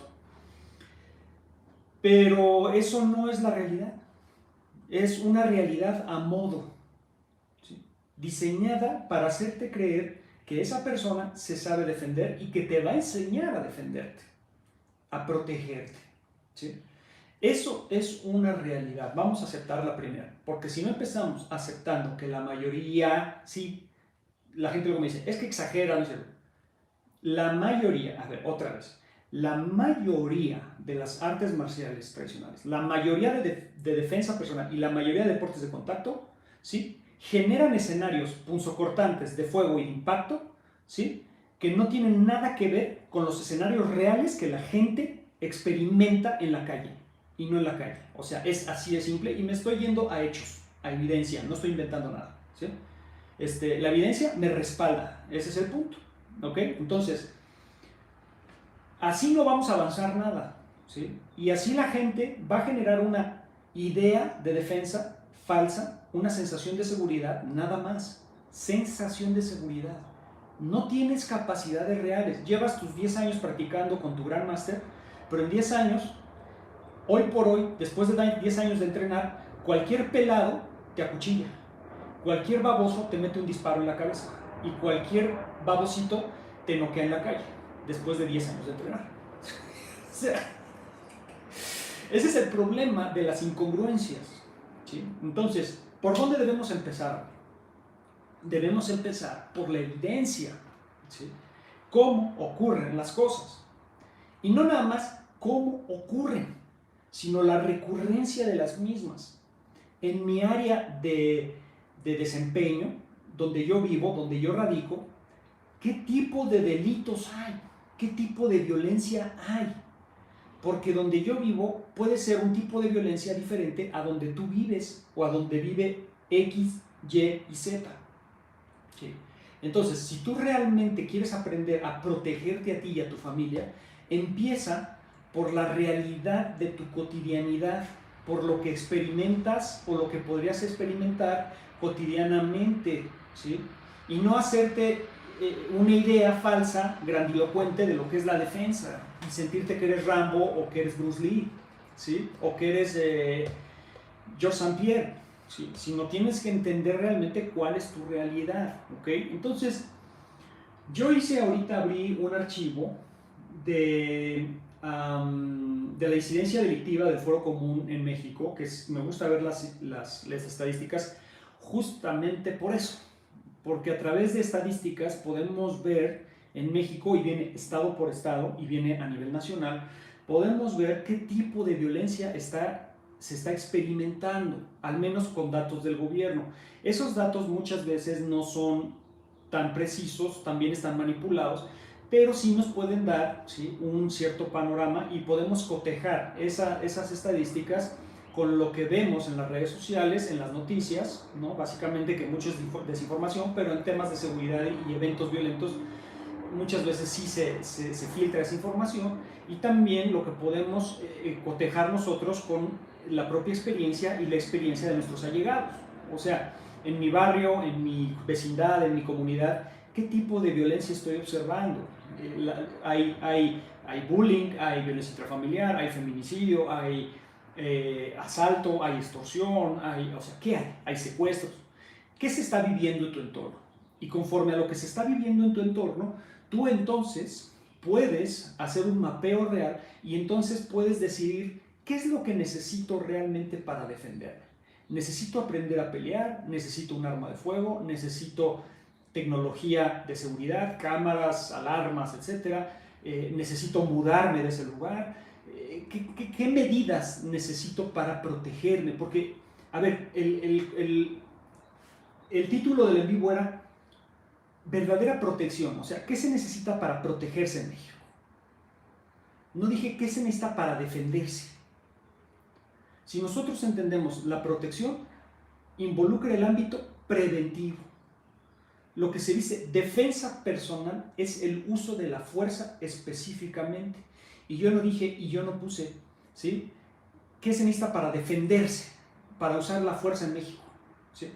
Pero eso no es la realidad. Es una realidad a modo, ¿sí?, diseñada para hacerte creer que esa persona se sabe defender y que te va a enseñar a defenderte, a protegerte, ¿sí? Eso es una realidad. Vamos a aceptar la primera, porque si no empezamos aceptando que la mayoría, sí, la gente luego me dice, es que exagera, no sé, la mayoría, a ver, otra vez, la mayoría de las artes marciales tradicionales, la mayoría de defensa personal y la mayoría de deportes de contacto, ¿sí?, generan escenarios punzocortantes de fuego y de impacto, ¿sí?, que no tienen nada que ver con los escenarios reales que la gente experimenta en la calle y no en la calle. O sea, es así de simple y me estoy yendo a hechos, a evidencia, no estoy inventando nada, ¿sí? La evidencia me respalda, ese es el punto, ¿ok? Entonces, así no vamos a avanzar nada, ¿sí? Y así la gente va a generar una idea de defensa falsa, una sensación de seguridad, nada más, sensación de seguridad. No tienes capacidades reales. Llevas tus 10 años practicando con tu Grandmaster, pero en 10 años, hoy por hoy, después de 10 años de entrenar, cualquier pelado te acuchilla. Cualquier baboso te mete un disparo en la cabeza. Y cualquier babosito te noquea en la calle, después de 10 años de entrenar. O sea, ese es el problema de las incongruencias, ¿sí? Entonces, ¿por dónde debemos empezar? Debemos empezar por la evidencia, ¿sí? Cómo ocurren las cosas. Y no nada más cómo ocurren, sino la recurrencia de las mismas. En mi área de desempeño, donde yo vivo, donde yo radico, ¿qué tipo de delitos hay? ¿Qué tipo de violencia hay? Porque donde yo vivo puede ser un tipo de violencia diferente a donde tú vives o a donde vive X, Y y Z. ¿Sí? Entonces, si tú realmente quieres aprender a protegerte a ti y a tu familia, empieza por la realidad de tu cotidianidad, por lo que experimentas o lo que podrías experimentar cotidianamente, ¿sí? Y no hacerte una idea falsa, grandilocuente de lo que es la defensa y sentirte que eres Rambo o que eres Bruce Lee, ¿sí? O que eres Georges St. Pierre, ¿sí? Sino tienes que entender realmente cuál es tu realidad, ¿ok? Entonces, yo abrí un archivo de la incidencia delictiva del Foro Común en México, que me gusta ver las estadísticas justamente por eso, porque a través de estadísticas podemos ver en México, y viene estado por estado y viene a nivel nacional, podemos ver qué tipo de violencia se está experimentando, al menos con datos del gobierno. Esos datos muchas veces no son tan precisos, también están manipulados, pero sí nos pueden dar, ¿sí?, un cierto panorama y podemos cotejar esas estadísticas con lo que vemos en las redes sociales, en las noticias, ¿no? Básicamente que mucho es desinformación, pero en temas de seguridad y eventos violentos muchas veces sí se filtra esa información, y también lo que podemos cotejar nosotros con la propia experiencia y la experiencia de nuestros allegados. O sea, en mi barrio, en mi vecindad, en mi comunidad, ¿qué tipo de violencia estoy observando? Hay bullying, hay violencia intrafamiliar, hay feminicidio, hay asalto, hay extorsión, o sea, ¿qué hay? Hay secuestros. ¿Qué se está viviendo en tu entorno? Y conforme a lo que se está viviendo en tu entorno, tú entonces puedes hacer un mapeo real y entonces puedes decidir qué es lo que necesito realmente para defenderme. Necesito aprender a pelear, necesito un arma de fuego, necesito tecnología de seguridad, cámaras, alarmas, etc. Necesito mudarme de ese lugar. ¿Qué medidas necesito para protegerme? Porque, a ver, el título del en vivo era verdadera protección. O sea, ¿qué se necesita para protegerse en México? No dije qué se necesita para defenderse. Si nosotros entendemos la protección, involucra el ámbito preventivo. Lo que se dice defensa personal es el uso de la fuerza específicamente. Y yo no dije, y yo no puse, ¿sí?, ¿qué se necesita para defenderse? Para usar la fuerza en México, ¿sí?,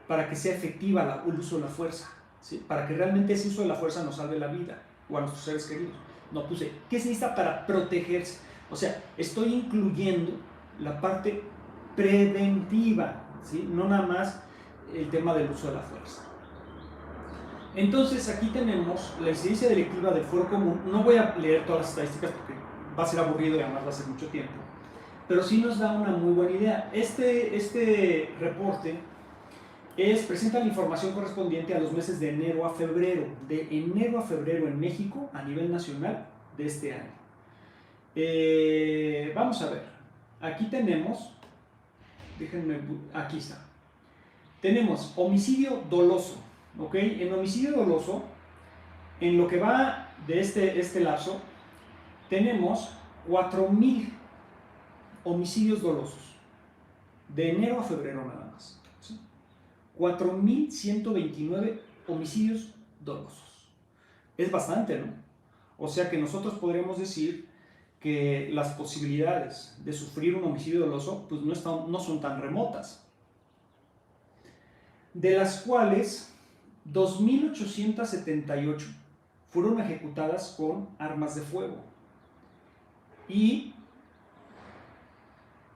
para que sea efectiva el uso de la fuerza, ¿sí?, para que realmente ese uso de la fuerza nos salve la vida o a nuestros seres queridos. No puse, ¿qué se necesita para protegerse? O sea, estoy incluyendo la parte preventiva, ¿sí?, no nada más el tema del uso de la fuerza. Entonces aquí tenemos la incidencia delictiva del Foro Común. No voy a leer todas las estadísticas porque va a ser aburrido y además va a ser mucho tiempo, pero sí nos da una muy buena idea. Este reporte presenta la información correspondiente a los meses de enero a febrero, en México a nivel nacional de este año. Vamos a ver, aquí tenemos, aquí está, tenemos homicidio doloso, ¿ok? En homicidio doloso, en lo que va de este lapso, tenemos 4,000 homicidios dolosos, de enero a febrero nada más, ¿sí? 4,129 homicidios dolosos. Es bastante, ¿no? O sea que nosotros podríamos decir que las posibilidades de sufrir un homicidio doloso pues no son tan remotas, de las cuales 2.878 fueron ejecutadas con armas de fuego. Y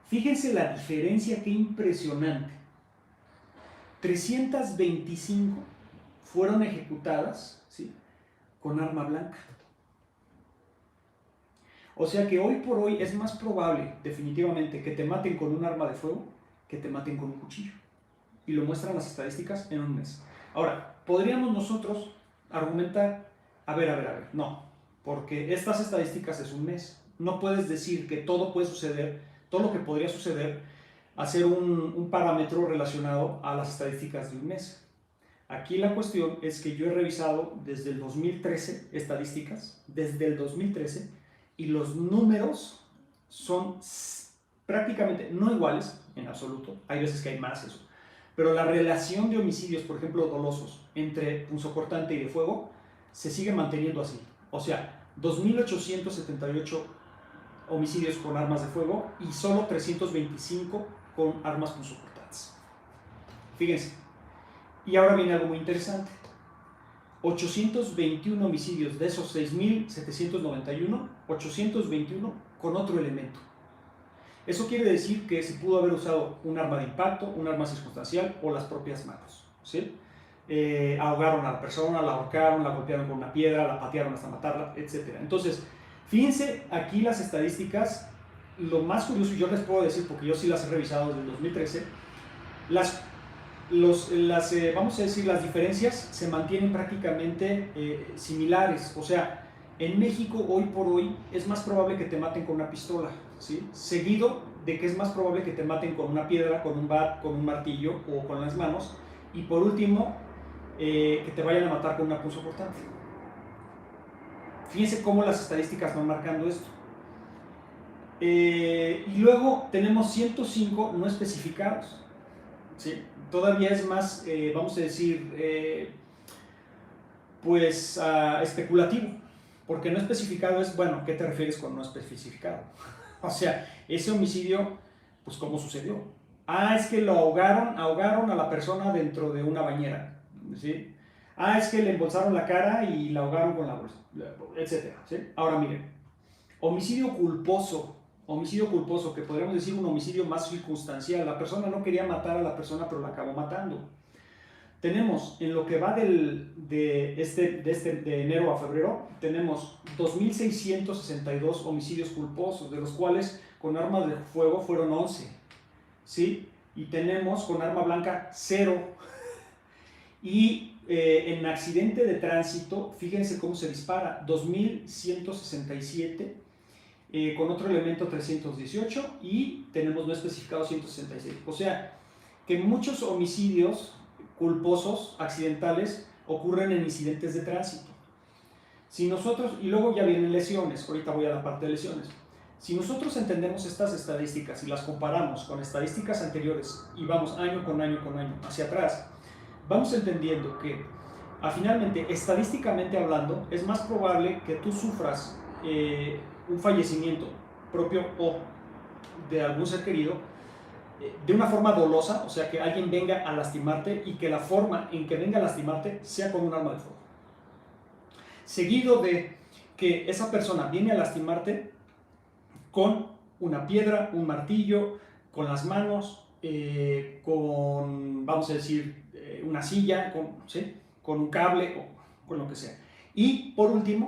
fíjense la diferencia, qué impresionante. 325 fueron ejecutadas, ¿sí?, con arma blanca. O sea que hoy por hoy es más probable, definitivamente, que te maten con un arma de fuego que te maten con un cuchillo. Y lo muestran las estadísticas en un mes. Ahora, podríamos nosotros argumentar, a ver, no, porque estas estadísticas es un mes. No puedes decir que todo puede suceder, todo lo que podría suceder, hacer un parámetro relacionado a las estadísticas de un mes. Aquí la cuestión es que yo he revisado desde el 2013 estadísticas, desde el 2013, y los números son prácticamente no iguales en absoluto, hay veces que hay más eso, pero la relación de homicidios, por ejemplo, dolosos, entre punzocortante y de fuego, se sigue manteniendo así. O sea, 2.878 homicidios con armas de fuego y solo 325 con armas punzocortantes. Fíjense. Y ahora viene algo muy interesante. 821 homicidios, de esos 6.791, 821 con otro elemento. Eso quiere decir que se pudo haber usado un arma de impacto, un arma circunstancial o las propias manos, ¿sí? Ahogaron a la persona, la ahorcaron, la golpearon con una piedra, la patearon hasta matarla, etc. Entonces, fíjense aquí las estadísticas. Lo más curioso, y yo les puedo decir, porque yo sí las he revisado desde el 2013, vamos a decir, las diferencias se mantienen prácticamente similares. O sea, en México hoy por hoy es más probable que te maten con una pistola, ¿sí?, seguido de que es más probable que te maten con una piedra, con un bat, con un martillo o con las manos, y por último, que te vayan a matar con una punzocortante. Fíjense cómo las estadísticas van marcando esto. Y luego tenemos 105 no especificados, ¿sí? Todavía es más, vamos a decir, especulativo, porque no especificado es, bueno, ¿qué te refieres con no especificado? O sea, ese homicidio, pues ¿cómo sucedió? Es que lo ahogaron a la persona dentro de una bañera, ¿sí? Es que le embolsaron la cara y la ahogaron con la bolsa, etc., ¿sí? Ahora miren, homicidio culposo, que podríamos decir un homicidio más circunstancial. La persona no quería matar a la persona, pero la acabó matando. Tenemos, en lo que va de enero a febrero, tenemos 2.662 homicidios culposos, de los cuales con armas de fuego fueron 11, ¿sí? Y tenemos con arma blanca 0. Y en accidente de tránsito, fíjense cómo se dispara, 2.167, con otro elemento 318, y tenemos no especificado 166. O sea, que muchos homicidios culposos, accidentales, ocurren en incidentes de tránsito. Si nosotros, y luego ya vienen lesiones, ahorita voy a la parte de lesiones. Si nosotros entendemos estas estadísticas y las comparamos con estadísticas anteriores y vamos año con año hacia atrás, vamos entendiendo que finalmente, estadísticamente hablando, es más probable que tú sufras un fallecimiento propio o de algún ser querido de una forma dolosa, o sea, que alguien venga a lastimarte y que la forma en que venga a lastimarte sea con un arma de fuego. Seguido de que esa persona viene a lastimarte con una piedra, un martillo, con las manos, con, vamos a decir, una silla, ¿sí?, con un cable o con lo que sea. Y por último,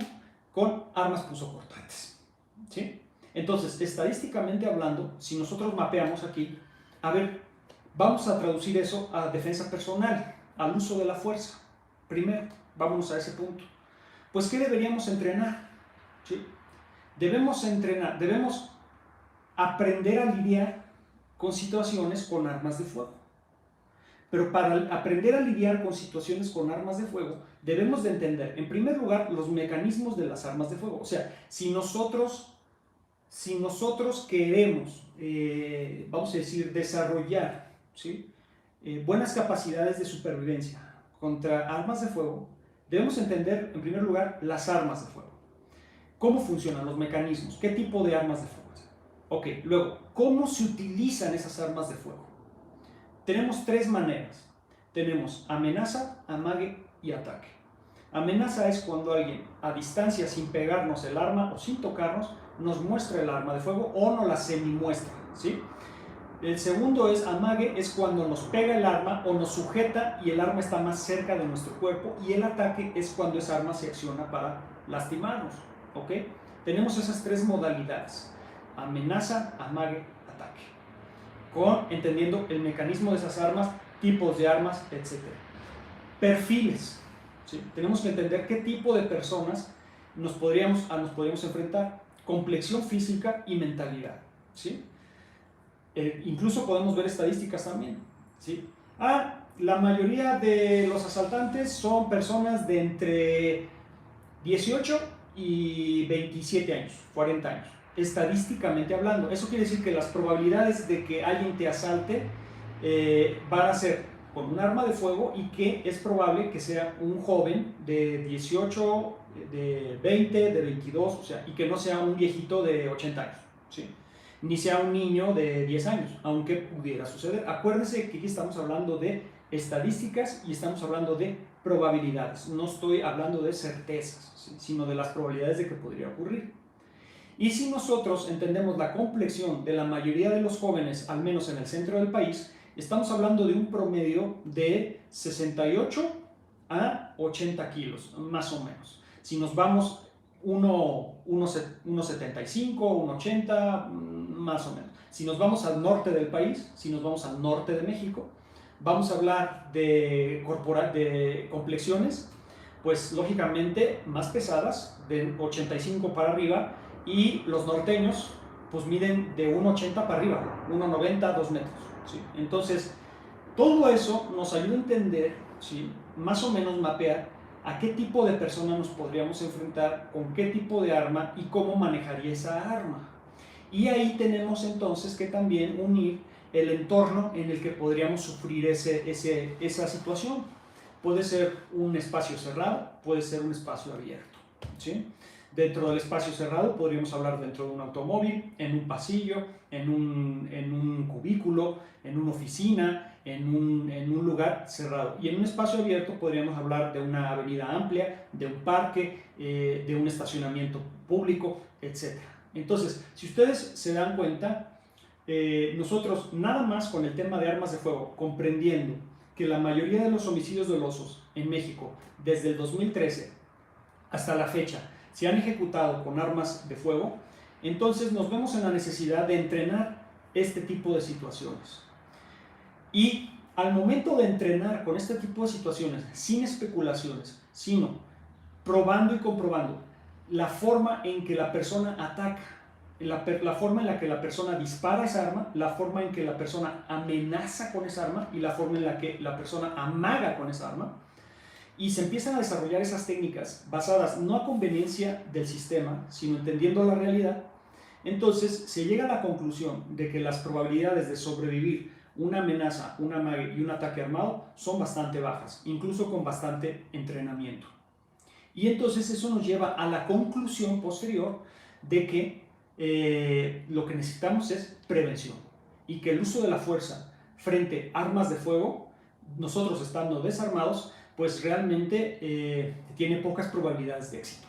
con armas punzocortantes, ¿sí? Entonces, estadísticamente hablando, si nosotros mapeamos aquí, a ver, vamos a traducir eso a defensa personal, al uso de la fuerza. Primero, vámonos a ese punto. Pues, ¿qué deberíamos entrenar? ¿Sí? Debemos aprender a lidiar con situaciones con armas de fuego. Pero para aprender a lidiar con situaciones con armas de fuego, debemos de entender, en primer lugar, los mecanismos de las armas de fuego. O sea, si nosotros queremos, vamos a decir, desarrollar, ¿sí?, buenas capacidades de supervivencia contra armas de fuego, debemos entender, en primer lugar, las armas de fuego. ¿Cómo funcionan los mecanismos? ¿Qué tipo de armas de fuego? Ok, luego, ¿cómo se utilizan esas armas de fuego? Tenemos 3 maneras. Tenemos amenaza, amague y ataque. Amenaza es cuando alguien a distancia, sin pegarnos el arma o sin tocarnos, nos muestra el arma de fuego o nos la semi-muestra, ¿sí? El segundo es amague, es cuando nos pega el arma o nos sujeta y el arma está más cerca de nuestro cuerpo, y el ataque es cuando esa arma se acciona para lastimarnos, ¿ok? Tenemos esas tres modalidades: amenaza, amague, ataque, entendiendo el mecanismo de esas armas, tipos de armas, etc. Perfiles, ¿sí? Tenemos que entender qué tipo de personas nos podríamos enfrentar, complexión física y mentalidad, ¿sí? Incluso podemos ver estadísticas también, ¿sí? La mayoría de los asaltantes son personas de entre 18 y 27 años, 40 años, estadísticamente hablando. Eso quiere decir que las probabilidades de que alguien te asalte van a ser con un arma de fuego, y que es probable que sea un joven de 18, de 20, de 22, o sea, y que no sea un viejito de 80 años, ¿sí? Ni sea un niño de 10 años, aunque pudiera suceder. Acuérdense que aquí estamos hablando de estadísticas y estamos hablando de probabilidades. No estoy hablando de certezas, ¿sí? Sino de las probabilidades de que podría ocurrir. Y si nosotros entendemos la complexión de la mayoría de los jóvenes, al menos en el centro del país, estamos hablando de un promedio de 68 a 80 kilos, más o menos. Si nos vamos 1,75, 1,80, más o menos. Si nos vamos al norte del país, si nos vamos al norte de México, vamos a hablar de complexiones, pues lógicamente más pesadas, de 85 para arriba, y los norteños pues miden de 1,80 para arriba, 1,90, 2 metros, ¿sí? Entonces, todo eso nos ayuda a entender, ¿sí? Más o menos mapear a qué tipo de persona nos podríamos enfrentar, con qué tipo de arma y cómo manejaría esa arma. Y ahí tenemos entonces que también unir el entorno en el que podríamos sufrir esa situación. Puede ser un espacio cerrado, puede ser un espacio abierto, ¿sí? Dentro del espacio cerrado podríamos hablar dentro de un automóvil, en un pasillo, en un cubículo, en una oficina, en un lugar cerrado. Y en un espacio abierto podríamos hablar de una avenida amplia, de un parque, de un estacionamiento público, etc. Entonces, si ustedes se dan cuenta, nosotros nada más con el tema de armas de fuego, comprendiendo que la mayoría de los homicidios dolosos en México, desde el 2013 hasta la fecha, se han ejecutado con armas de fuego, entonces nos vemos en la necesidad de entrenar este tipo de situaciones. Y al momento de entrenar con este tipo de situaciones, sin especulaciones, sino probando y comprobando la forma en que la persona ataca, la forma en la que la persona dispara esa arma, la forma en que la persona amenaza con esa arma y la forma en la que la persona amaga con esa arma, y se empiezan a desarrollar esas técnicas basadas no a conveniencia del sistema, sino entendiendo la realidad, entonces se llega a la conclusión de que las probabilidades de sobrevivir una amenaza, un amague y un ataque armado son bastante bajas, incluso con bastante entrenamiento. Y entonces eso nos lleva a la conclusión posterior de que lo que necesitamos es prevención, y que el uso de la fuerza frente a armas de fuego, nosotros estando desarmados, pues realmente tiene pocas probabilidades de éxito.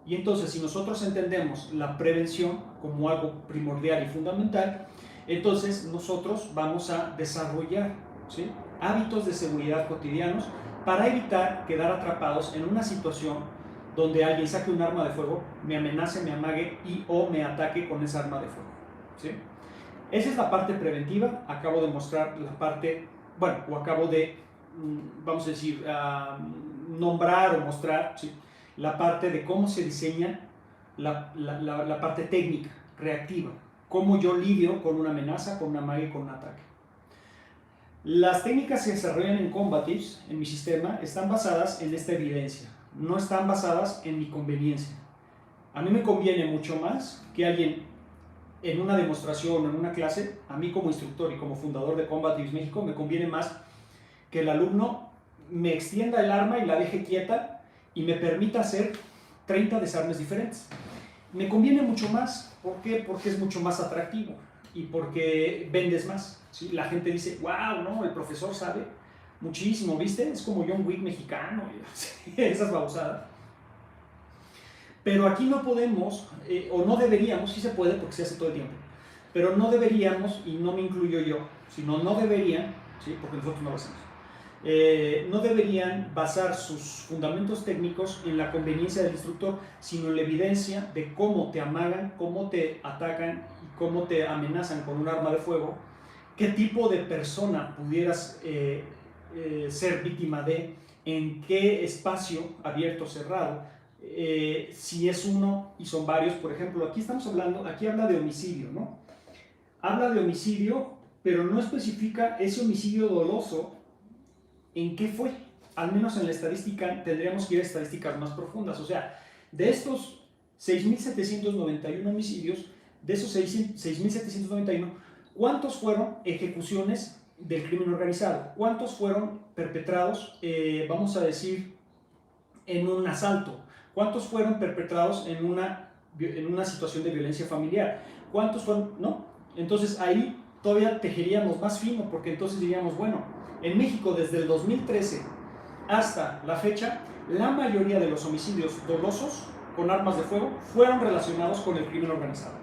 Y entonces, si nosotros entendemos la prevención como algo primordial y fundamental, entonces nosotros vamos a desarrollar, ¿sí?, hábitos de seguridad cotidianos para evitar quedar atrapados en una situación donde alguien saque un arma de fuego, me amenace, me amague y o me ataque con esa arma de fuego, ¿sí? Esa es la parte preventiva. Acabo de mostrar la parte, bueno, o acabo de, vamos a decir, nombrar o mostrar, ¿sí?, la parte de cómo se diseña la parte técnica, reactiva, cómo yo lidio con una amenaza, con una amague, con un ataque. Las técnicas que se desarrollan en Combatives, en mi sistema, están basadas en esta evidencia, no están basadas en mi conveniencia. A mí me conviene mucho más que alguien en una demostración o en una clase, a mí como instructor y como fundador de Combatives México, me conviene más que el alumno me extienda el arma y la deje quieta y me permita hacer 30 desarmes diferentes. Me conviene mucho más. ¿Por qué? Porque es mucho más atractivo y porque vendes más, ¿sí? La gente dice, wow, ¿no? El profesor sabe. muchísimo, ¿viste? Es como John Wick mexicano, esas babosadas. Pero aquí no podemos, o no deberíamos, sí se puede porque se hace todo el tiempo, pero no deberíamos, y no me incluyo yo, sino no deberían, ¿sí? Porque nosotros no lo hacemos, no deberían basar sus fundamentos técnicos en la conveniencia del instructor, sino en la evidencia de cómo te amagan, cómo te atacan y cómo te amenazan con un arma de fuego, qué tipo de persona pudieras ser víctima de, en qué espacio abierto o cerrado, si es uno y son varios. Por ejemplo, aquí estamos hablando, aquí habla de homicidio, ¿no? Habla de homicidio, pero no especifica ese homicidio doloso en qué fue. Al menos en la estadística tendríamos que ir a estadísticas más profundas. O sea, de estos 6.791 homicidios, de esos 6.791, ¿cuántos fueron ejecuciones del crimen organizado? ¿Cuántos fueron perpetrados, vamos a decir, en un asalto? ¿Cuántos fueron perpetrados en una situación de violencia familiar? ¿Cuántos fueron? ¿No? Entonces ahí todavía tejeríamos más fino, porque entonces diríamos, bueno, en México desde el 2013 hasta la fecha, la mayoría de los homicidios dolosos con armas de fuego fueron relacionados con el crimen organizado.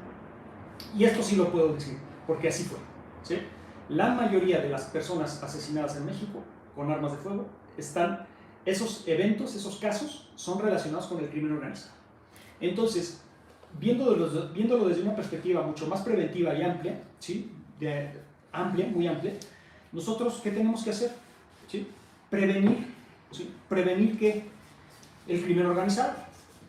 Y esto sí lo puedo decir, porque así fue, ¿sí? La mayoría de las personas asesinadas en México con armas de fuego están, esos eventos, esos casos, son relacionados con el crimen organizado. Entonces, viéndolo desde una perspectiva mucho más preventiva y amplia, ¿sí? Muy amplia, nosotros, ¿qué tenemos que hacer? ¿Sí? Prevenir, ¿sí? Prevenir que el crimen organizado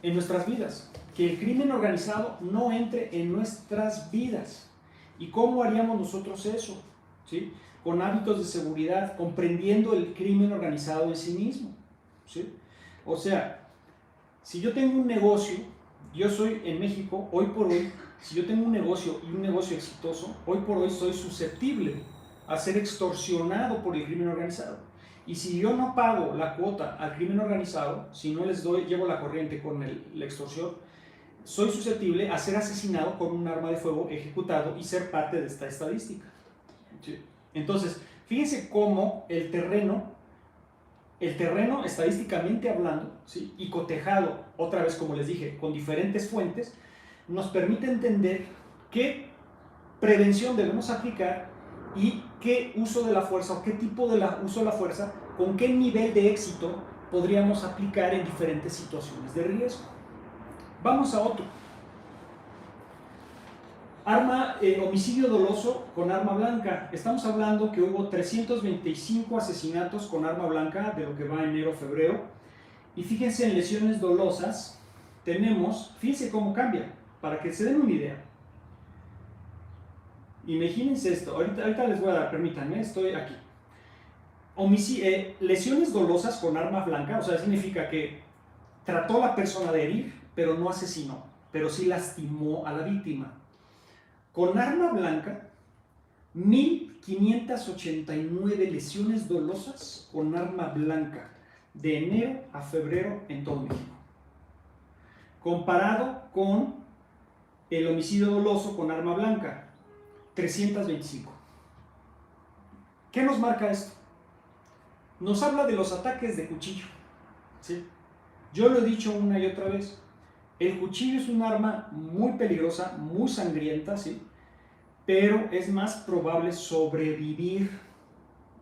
en nuestras vidas, que el crimen organizado no entre en nuestras vidas. ¿Y cómo haríamos nosotros eso? ¿Sí? Con hábitos de seguridad, comprendiendo el crimen organizado en sí mismo, ¿sí? O sea, si yo tengo un negocio, yo soy en México, hoy por hoy, si yo tengo un negocio y un negocio exitoso, hoy por hoy soy susceptible a ser extorsionado por el crimen organizado. Y si yo no pago la cuota al crimen organizado, si no les llevo la corriente con la extorsión, soy susceptible a ser asesinado con un arma de fuego ejecutado y ser parte de esta estadística. ¿Sí? Entonces, fíjense cómo el terreno estadísticamente hablando, ¿sí? Y cotejado, otra vez como les dije, con diferentes fuentes, nos permite entender qué prevención debemos aplicar y qué uso de la fuerza o qué tipo de uso de la fuerza, con qué nivel de éxito podríamos aplicar en diferentes situaciones de riesgo. Vamos a otro. Homicidio doloso con arma blanca. Estamos hablando que hubo 325 asesinatos con arma blanca de lo que va enero-febrero. Y fíjense, en lesiones dolosas tenemos, fíjense cómo cambia, para que se den una idea. Imagínense esto, ahorita les voy a dar, permítanme, estoy aquí. Lesiones dolosas con arma blanca, o sea, significa que trató a la persona de herir, pero no asesinó, pero sí lastimó a la víctima. Con arma blanca, 1.589 lesiones dolosas con arma blanca, de enero a febrero en todo México. Comparado con el homicidio doloso con arma blanca, 325. ¿Qué nos marca esto? Nos habla de los ataques de cuchillo, ¿sí? Yo lo he dicho una y otra vez, el cuchillo es un arma muy peligrosa, muy sangrienta, ¿sí? Pero es más probable sobrevivir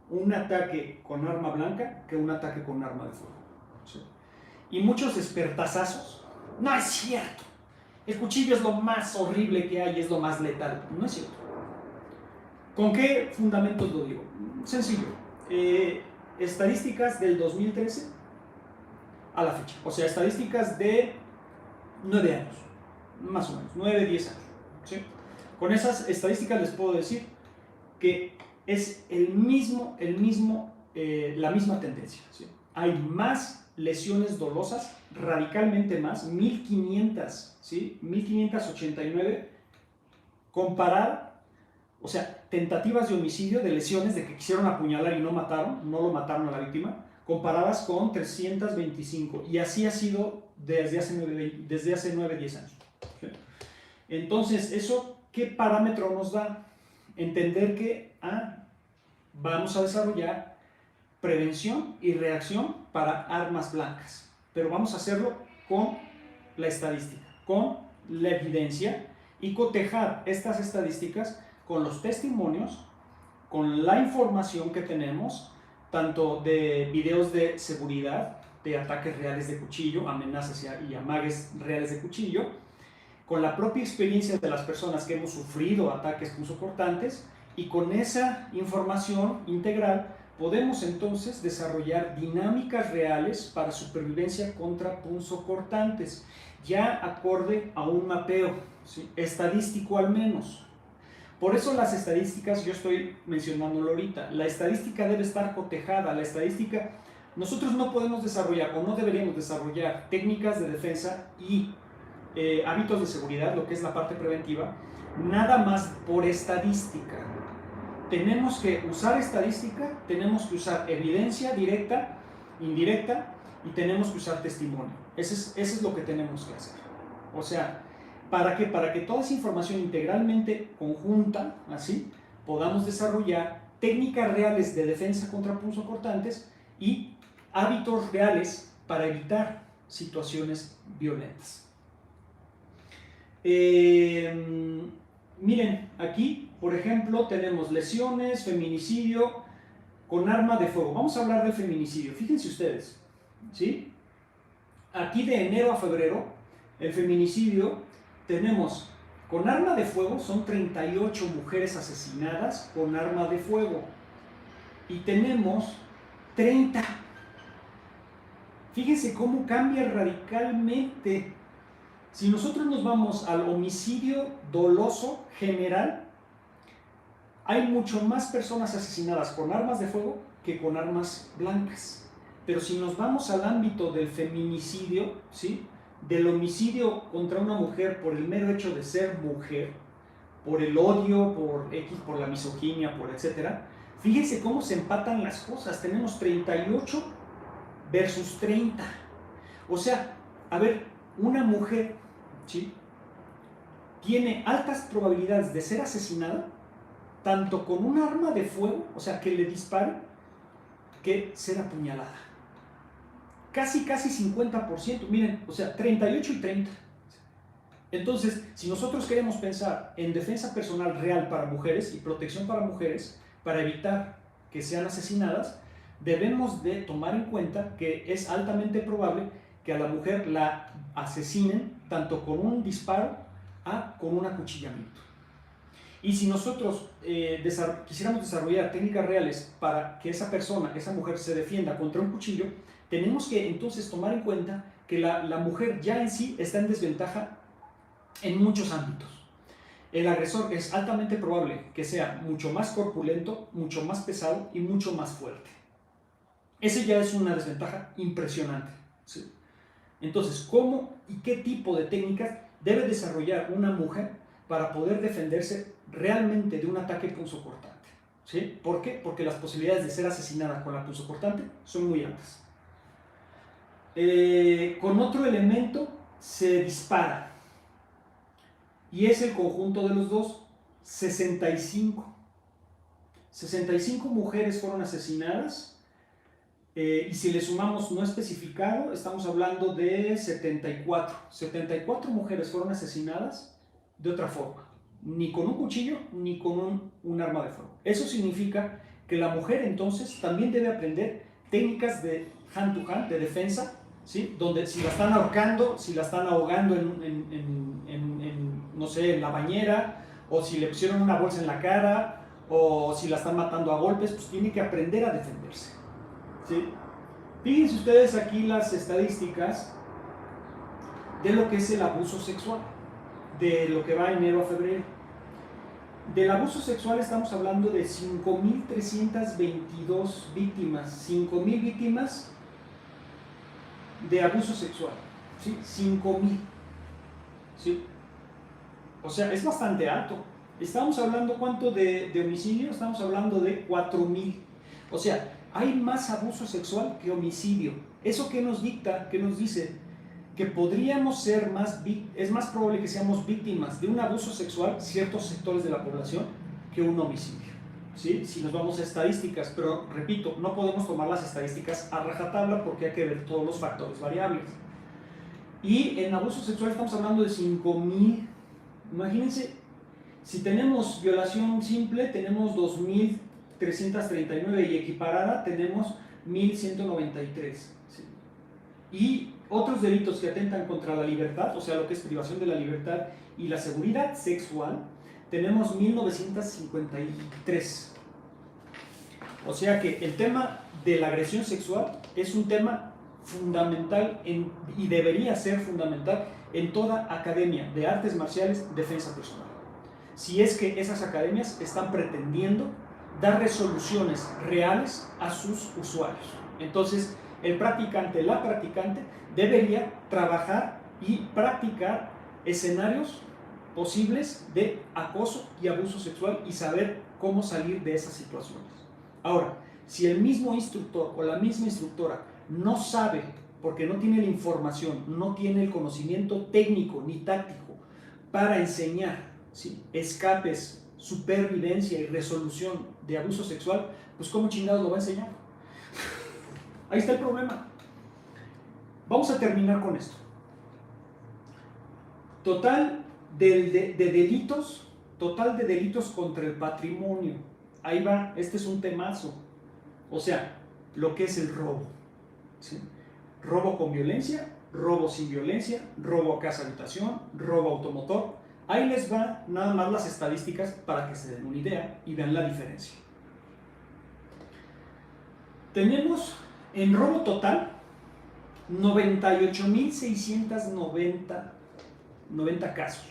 un ataque con arma blanca que un ataque con arma de fuego, ¿sí? Y muchos espertazazos, no es cierto, el cuchillo es lo más horrible que hay, es lo más letal, no es cierto. ¿Con qué fundamentos lo digo? Sencillo, estadísticas del 2013 a la fecha, o sea, estadísticas de 9 años, más o menos, 9, 10 años, ¿sí? Con esas estadísticas les puedo decir que es la misma tendencia, ¿sí? Hay más lesiones dolosas, radicalmente más, 1.500, ¿sí? 1.589, comparado, o sea, tentativas de homicidio, de lesiones, de que quisieron apuñalar y no lo mataron a la víctima, comparadas con 325, y así ha sido desde hace 9, 10 años. ¿Sí? Entonces, ¿eso qué parámetro nos da? Entender que vamos a desarrollar prevención y reacción para armas blancas. Pero vamos a hacerlo con la estadística, con la evidencia y cotejar estas estadísticas con los testimonios, con la información que tenemos, tanto de videos de seguridad, de ataques reales de cuchillo, amenazas y amagues reales de cuchillo, con la propia experiencia de las personas que hemos sufrido ataques punzocortantes, y con esa información integral podemos entonces desarrollar dinámicas reales para supervivencia contra punzocortantes, ya acorde a un mapeo, ¿sí?, estadístico al menos. Por eso las estadísticas, yo estoy mencionándolo ahorita, la estadística debe estar cotejada, la estadística, nosotros no podemos desarrollar o no deberíamos desarrollar técnicas de defensa y hábitos de seguridad, lo que es la parte preventiva, nada más por estadística. Tenemos que usar estadística, tenemos que usar evidencia directa, indirecta, y tenemos que usar testimonio. Eso es lo que tenemos que hacer. O sea, ¿para qué? Para que toda esa información integralmente conjunta, así, podamos desarrollar técnicas reales de defensa contra punzocortantes y hábitos reales para evitar situaciones violentas. Miren, aquí, por ejemplo, tenemos lesiones, feminicidio con arma de fuego. Vamos a hablar del feminicidio. Fíjense ustedes, ¿sí? Aquí de enero a febrero, el feminicidio, tenemos con arma de fuego, son 38 mujeres asesinadas con arma de fuego. Y tenemos 30. Fíjense cómo cambia radicalmente. Si nosotros nos vamos al homicidio doloso general, hay mucho más personas asesinadas con armas de fuego que con armas blancas. Pero si nos vamos al ámbito del feminicidio, ¿sí?, del homicidio contra una mujer por el mero hecho de ser mujer, por el odio, por la misoginia, por etcétera, fíjense cómo se empatan las cosas. Tenemos 38 versus 30. O sea, a ver, una mujer, ¿sí?, tiene altas probabilidades de ser asesinada tanto con un arma de fuego, o sea, que le dispare, que ser apuñalada. Casi 50%, miren, o sea, 38 y 30. Entonces, si nosotros queremos pensar en defensa personal real para mujeres y protección para mujeres, para evitar que sean asesinadas, debemos de tomar en cuenta que es altamente probable que a la mujer la asesinen tanto con un disparo con un acuchillamiento. Y si nosotros quisiéramos desarrollar técnicas reales para que esa persona, esa mujer, se defienda contra un cuchillo, tenemos que entonces tomar en cuenta que la mujer ya en sí está en desventaja en muchos ámbitos. El agresor es altamente probable que sea mucho más corpulento, mucho más pesado y mucho más fuerte. Ese ya es una desventaja impresionante, ¿sí? Entonces, ¿cómo y qué tipo de técnicas debe desarrollar una mujer para poder defenderse realmente de un ataque punzocortante? ¿Sí? ¿Por qué? Porque las posibilidades de ser asesinada con la punzocortante son muy altas. Con otro elemento se dispara, y es el conjunto de los dos. 65 mujeres fueron asesinadas, y si le sumamos no especificado, estamos hablando de 74 mujeres fueron asesinadas de otra forma, ni con un cuchillo ni con un arma de fuego. Eso significa que la mujer entonces también debe aprender técnicas de hand to hand, de defensa, ¿sí?, donde si la están ahorcando, si la están ahogando no sé, en la bañera, o si le pusieron una bolsa en la cara, o si la están matando a golpes, pues tiene que aprender a defenderse, ¿sí? Fíjense ustedes aquí las estadísticas de lo que es el abuso sexual, de lo que va de enero a febrero. Del abuso sexual estamos hablando de 5.322 víctimas, 5.000 víctimas de abuso sexual, ¿sí? 5.000, ¿sí? O sea, es bastante alto. Estamos hablando, ¿cuánto de homicidio? Estamos hablando de 4.000. O sea, hay más abuso sexual que homicidio. ¿Eso qué nos dicta? ¿Qué nos dice? Que podríamos ser es más probable que seamos víctimas de un abuso sexual ciertos sectores de la población que un homicidio. ¿sí? Si nos vamos a estadísticas, pero repito, no podemos tomar las estadísticas a rajatabla porque hay que ver todos los factores variables. Y en abuso sexual estamos hablando de 5,000. Imagínense, si tenemos violación simple, tenemos 2,339 y equiparada tenemos 1,193. ¿Sí? Y otros delitos que atentan contra la libertad, o sea, lo que es privación de la libertad y la seguridad sexual, tenemos 1,953. O sea que el tema de la agresión sexual es un tema fundamental y debería ser fundamental en toda academia de artes marciales, defensa personal. Si es que esas academias están pretendiendo dar resoluciones reales a sus usuarios. Entonces, el practicante, la practicante, debería trabajar y practicar escenarios posibles de acoso y abuso sexual y saber cómo salir de esas situaciones. Ahora, si el mismo instructor o la misma instructora no sabe, porque no tiene la información, no tiene el conocimiento técnico ni táctico para enseñar, ¿sí?, escapes, supervivencia y resolución de abuso sexual, pues ¿cómo chingados lo va a enseñar? Ahí está el problema. Vamos a terminar con esto. Total de delitos contra el patrimonio. Ahí va, este es un temazo. O sea, lo que es el robo, ¿sí? Robo con violencia, robo sin violencia, robo a casa habitación, robo automotor. Ahí les va nada más las estadísticas para que se den una idea y vean la diferencia. Tenemos en robo total 98,690 casos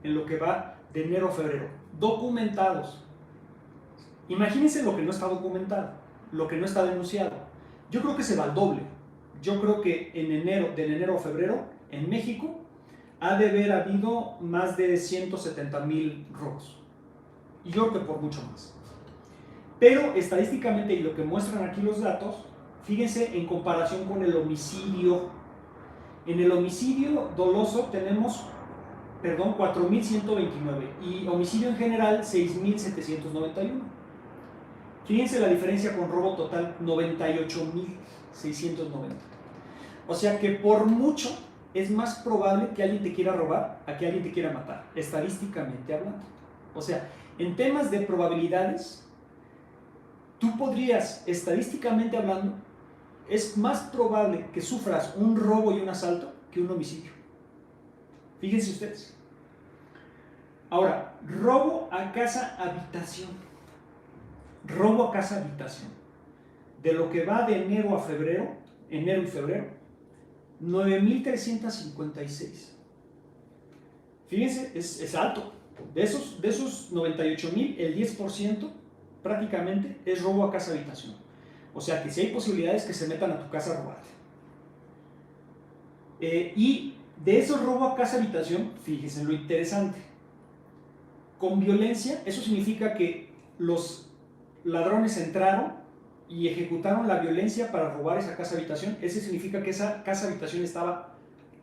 en lo que va de enero a febrero, documentados. Imagínense lo que no está documentado, lo que no está denunciado. Yo creo que se va al doble. Yo creo que de enero a febrero, en México, ha de haber habido más de 170,000 robos. Y yo creo que por mucho más. Pero estadísticamente, y lo que muestran aquí los datos, fíjense en comparación con el homicidio. En el homicidio doloso tenemos, 4,129 y homicidio en general 6,791. Fíjense la diferencia con robo total, 98,690. O sea que por mucho es más probable que alguien te quiera robar a que alguien te quiera matar, estadísticamente hablando. O sea, en temas de probabilidades, tú podrías, estadísticamente hablando, es más probable que sufras un robo y un asalto que un homicidio. Fíjense ustedes. Ahora, robo a casa habitación. Robo a casa habitación. De lo que va de enero a febrero, enero y febrero, 9,356. Fíjense, es alto. De esos 98,000, el 10% prácticamente es robo a casa habitación. O sea que si hay posibilidades que se metan a tu casa a robarte. Y de esos robo a casa habitación, fíjense lo interesante. Con violencia, eso significa que los ladrones entraron y ejecutaron la violencia para robar esa casa habitación. Eso significa que esa casa habitación estaba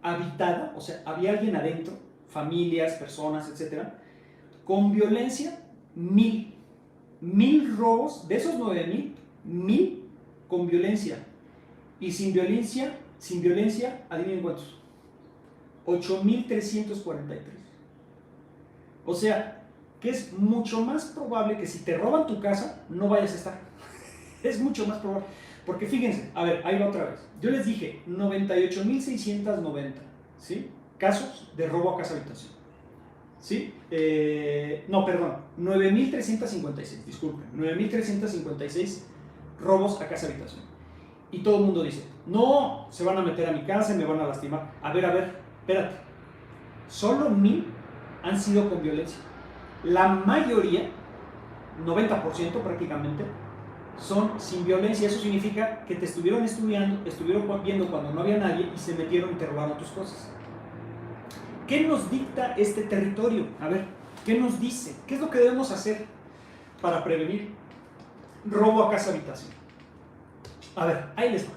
habitada, o sea, había alguien adentro, familias, personas, etc. Con violencia, 1,000 robos, de esos 9,000, 1,000 con violencia. Y sin violencia, adivinen cuántos, 8,343. O sea, que es mucho más probable que si te roban tu casa, no vayas a estar. Es mucho más probable. Porque fíjense, a ver, ahí va otra vez. Yo les dije 98,690, ¿sí?, casos de robo a casa habitación. ¿Sí? No, perdón, 9,356, disculpen, 9,356 robos a casa habitación. Y todo el mundo dice, no, se van a meter a mi casa y me van a lastimar. A ver, espérate. Solo 1,000 han sido con violencia. La mayoría, 90% prácticamente, son sin violencia. Eso significa que te estuvieron estudiando, estuvieron viendo cuando no había nadie y se metieron y te robaron tus cosas. ¿Qué nos dicta este territorio? A ver, ¿qué nos dice? ¿Qué es lo que debemos hacer para prevenir robo a casa habitación? A ver, ahí les va.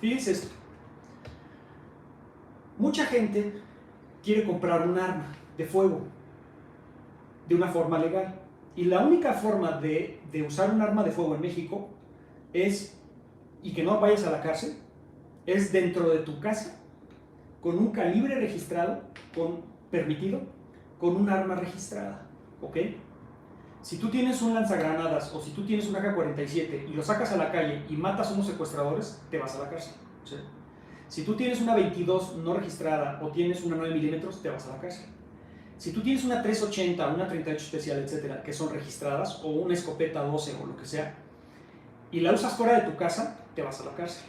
Fíjense esto. Mucha gente quiere comprar un arma de fuego de una forma legal. Y la única forma de usar un arma de fuego en México es, y que no vayas a la cárcel, es dentro de tu casa, con un calibre registrado, permitido, con un arma registrada, ¿ok? Si tú tienes un lanzagranadas o si tú tienes un AK-47 y lo sacas a la calle y matas a unos secuestradores, te vas a la cárcel, ¿sí? Si tú tienes una 22 no registrada o tienes una 9 milímetros, te vas a la cárcel. Si tú tienes una 380, una 38 especial, etcétera, que son registradas, o una escopeta 12 o lo que sea, y la usas fuera de tu casa, te vas a la cárcel.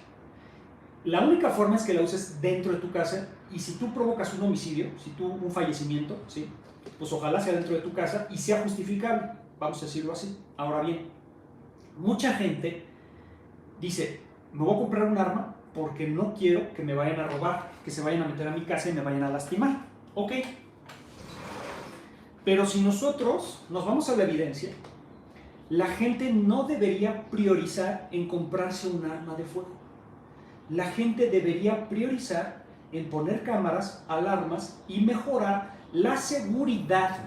La única forma es que la uses dentro de tu casa, y si tú provocas un homicidio, un fallecimiento, ¿sí? Pues ojalá sea dentro de tu casa y sea justificable, vamos a decirlo así. Ahora bien, mucha gente dice, me voy a comprar un arma porque no quiero que me vayan a robar, que se vayan a meter a mi casa y me vayan a lastimar. Ok. Pero si nosotros nos vamos a la evidencia, la gente no debería priorizar en comprarse un arma de fuego. La gente debería priorizar en poner cámaras, alarmas y mejorar la seguridad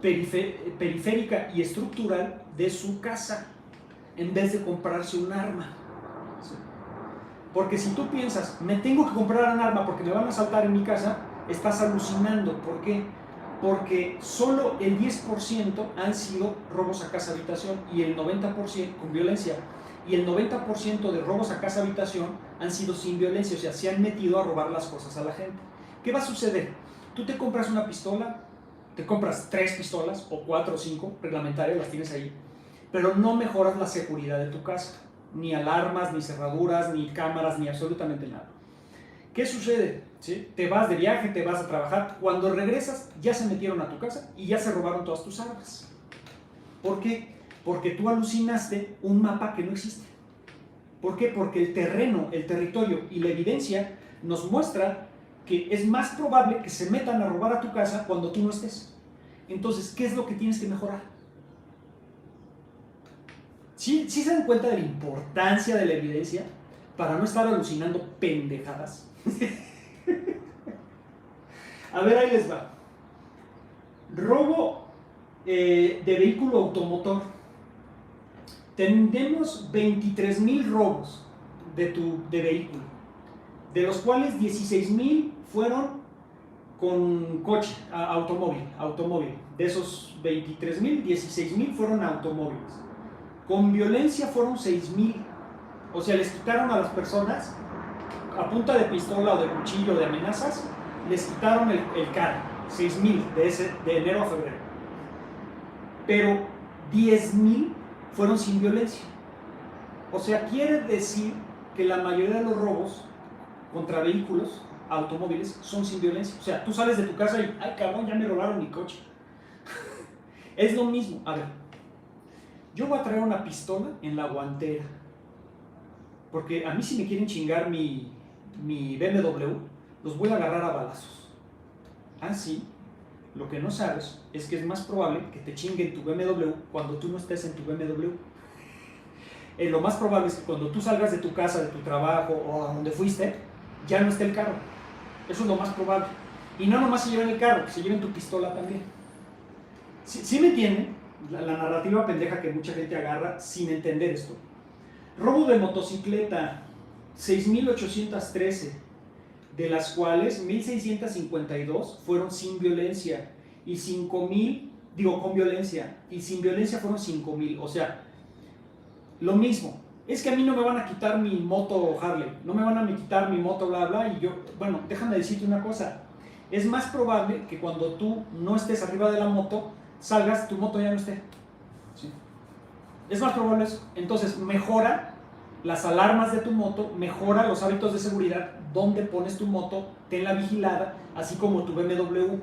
periférica y estructural de su casa en vez de comprarse un arma. ¿Sí? Porque si tú piensas, me tengo que comprar un arma porque me van a asaltar en mi casa, estás alucinando. ¿Por qué? Porque solo el 10% han sido robos a casa-habitación y el 90% con violencia. Y el 90% de robos a casa-habitación han sido sin violencia, o sea, se han metido a robar las cosas a la gente. ¿Qué va a suceder? Tú te compras una pistola, te compras 3 pistolas o 4 o 5 reglamentarias, las tienes ahí, pero no mejoras la seguridad de tu casa, ni alarmas, ni cerraduras, ni cámaras, ni absolutamente nada. ¿Qué sucede? ¿Sí? Te vas de viaje, te vas a trabajar, cuando regresas ya se metieron a tu casa y ya se robaron todas tus armas. ¿Por qué? Porque tú alucinaste un mapa que no existe. ¿Por qué? Porque el terreno, el territorio y la evidencia nos muestra que es más probable que se metan a robar a tu casa cuando tú no estés. Entonces, ¿qué es lo que tienes que mejorar? ¿Sí se dan cuenta de la importancia de la evidencia para no estar alucinando pendejadas? A ver, ahí les va. Robo de vehículo automotor. Tenemos 23,000 robos de vehículo, de los cuales 16,000 fueron con coche, automóvil. De esos 23,000, 16,000 fueron automóviles. Con violencia fueron 6,000. O sea, les quitaron a las personas a punta de pistola o de cuchillo o de amenazas, les quitaron el carro. 6,000 de enero a febrero. Pero 10,000 fueron sin violencia. O sea, quiere decir que la mayoría de los robos contra vehículos, automóviles, son sin violencia. O sea, tú sales de tu casa y, ay cabrón, ya me robaron mi coche. Es lo mismo. A ver, yo voy a traer una pistola en la guantera, porque a mí si me quieren chingar mi BMW, los voy a agarrar a balazos. Ah, sí. Lo que no sabes es que es más probable que te chinguen tu BMW cuando tú no estés en tu BMW. Lo más probable es que cuando tú salgas de tu casa, de tu trabajo o a donde fuiste, ya no esté el carro. Eso es lo más probable. Y no nomás se lleven el carro, que se lleven tu pistola también. ¿Sí me entienden? La narrativa pendeja que mucha gente agarra sin entender esto. Robo de motocicleta, 6,813. De las cuales 1,652 fueron sin violencia y 5,000, con violencia, y sin violencia fueron 5,000. O sea, lo mismo. Es que a mí no me van a quitar mi moto Harley, no me van a quitar mi moto bla bla, y yo, bueno, déjame decirte una cosa. Es más probable que cuando tú no estés arriba de la moto, salgas, tu moto ya no esté. ¿Sí? Es más probable eso. Entonces, mejora las alarmas de tu moto, mejora los hábitos de seguridad, dónde pones tu moto, tenla vigilada, así como tu BMW.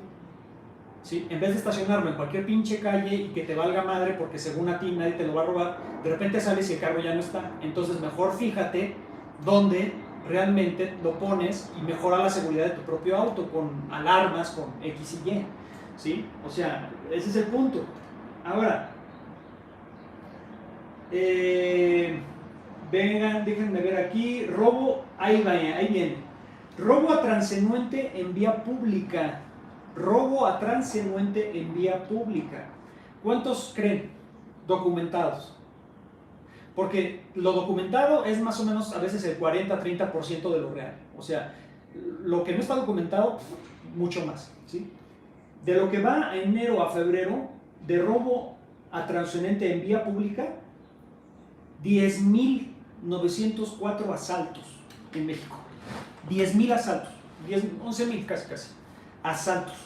¿Sí? En vez de estacionarlo en cualquier pinche calle y que te valga madre porque según a ti nadie te lo va a robar, de repente sales y el carro ya no está. Entonces mejor fíjate dónde realmente lo pones y mejora la seguridad de tu propio auto con alarmas, con X y Y. ¿Sí? O sea, ese es el punto. Ahora, vengan, déjenme ver aquí. Robo, ahí viene. Robo a transeúnte en vía pública. Robo a transeúnte en vía pública. ¿Cuántos creen? Documentados. Porque lo documentado es más o menos a veces el 40-30% de lo real. O sea, lo que no está documentado, mucho más, ¿sí? De lo que va a enero a febrero, de robo a transeúnte en vía pública, 10.904 asaltos en México. 10.000 asaltos, 11.000 casi, asaltos,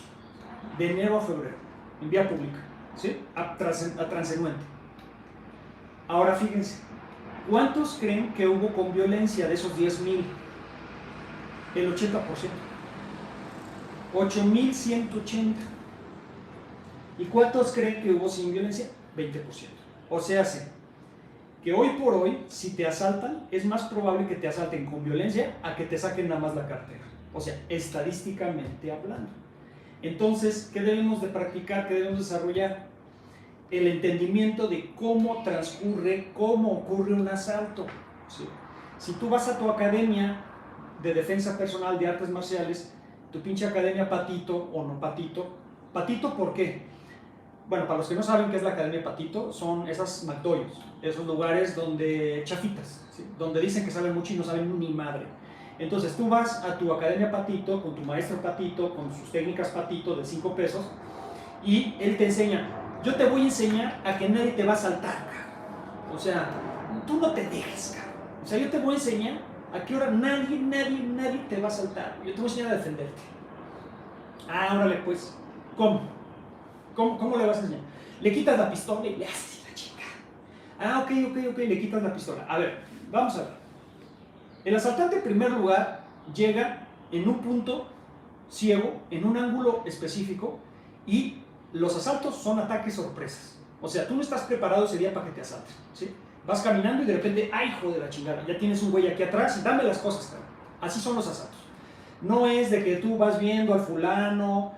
de enero a febrero, en vía pública, ¿sí? A transeúnte. Ahora fíjense, ¿cuántos creen que hubo con violencia de esos 10.000? El 80%. 8.180. ¿Y cuántos creen que hubo sin violencia? 20%. O sea, que hoy por hoy, si te asaltan, es más probable que te asalten con violencia a que te saquen nada más la cartera. O sea, estadísticamente hablando. Entonces, ¿qué debemos de practicar? ¿Qué debemos desarrollar? El entendimiento de cómo transcurre, cómo ocurre un asalto. ¿Sí? Si tú vas a tu academia de defensa personal de artes marciales, tu pinche academia Patito o no Patito. ¿Patito por qué? Bueno, para los que no saben qué es la academia Patito, son esas McDojos, esos lugares donde chafitas, ¿sí? Donde dicen que saben mucho y no saben ni madre. Entonces tú vas a tu academia Patito, con tu maestro Patito, con sus técnicas Patito de 5 pesos, y él te enseña. Yo te voy a enseñar a que nadie te va a asaltar, cabrón. O sea, tú no te dejes, cabrón. O sea, yo te voy a enseñar a qué hora nadie te va a asaltar. Yo te voy a enseñar a defenderte. Ah, órale, pues. ¿Cómo le vas a enseñar? Le quitas la pistola y le haces la chica. Ah, ok, le quitas la pistola. A ver, vamos a ver. El asaltante en primer lugar llega en un punto ciego, en un ángulo específico, y los asaltos son ataques sorpresas. O sea, tú no estás preparado ese día para que te asalten, ¿sí? Vas caminando y de repente, ¡ay, hijo de la chingada! Ya tienes un güey aquí atrás y dame las cosas, cabrón. Así son los asaltos. No es de que tú vas viendo al fulano,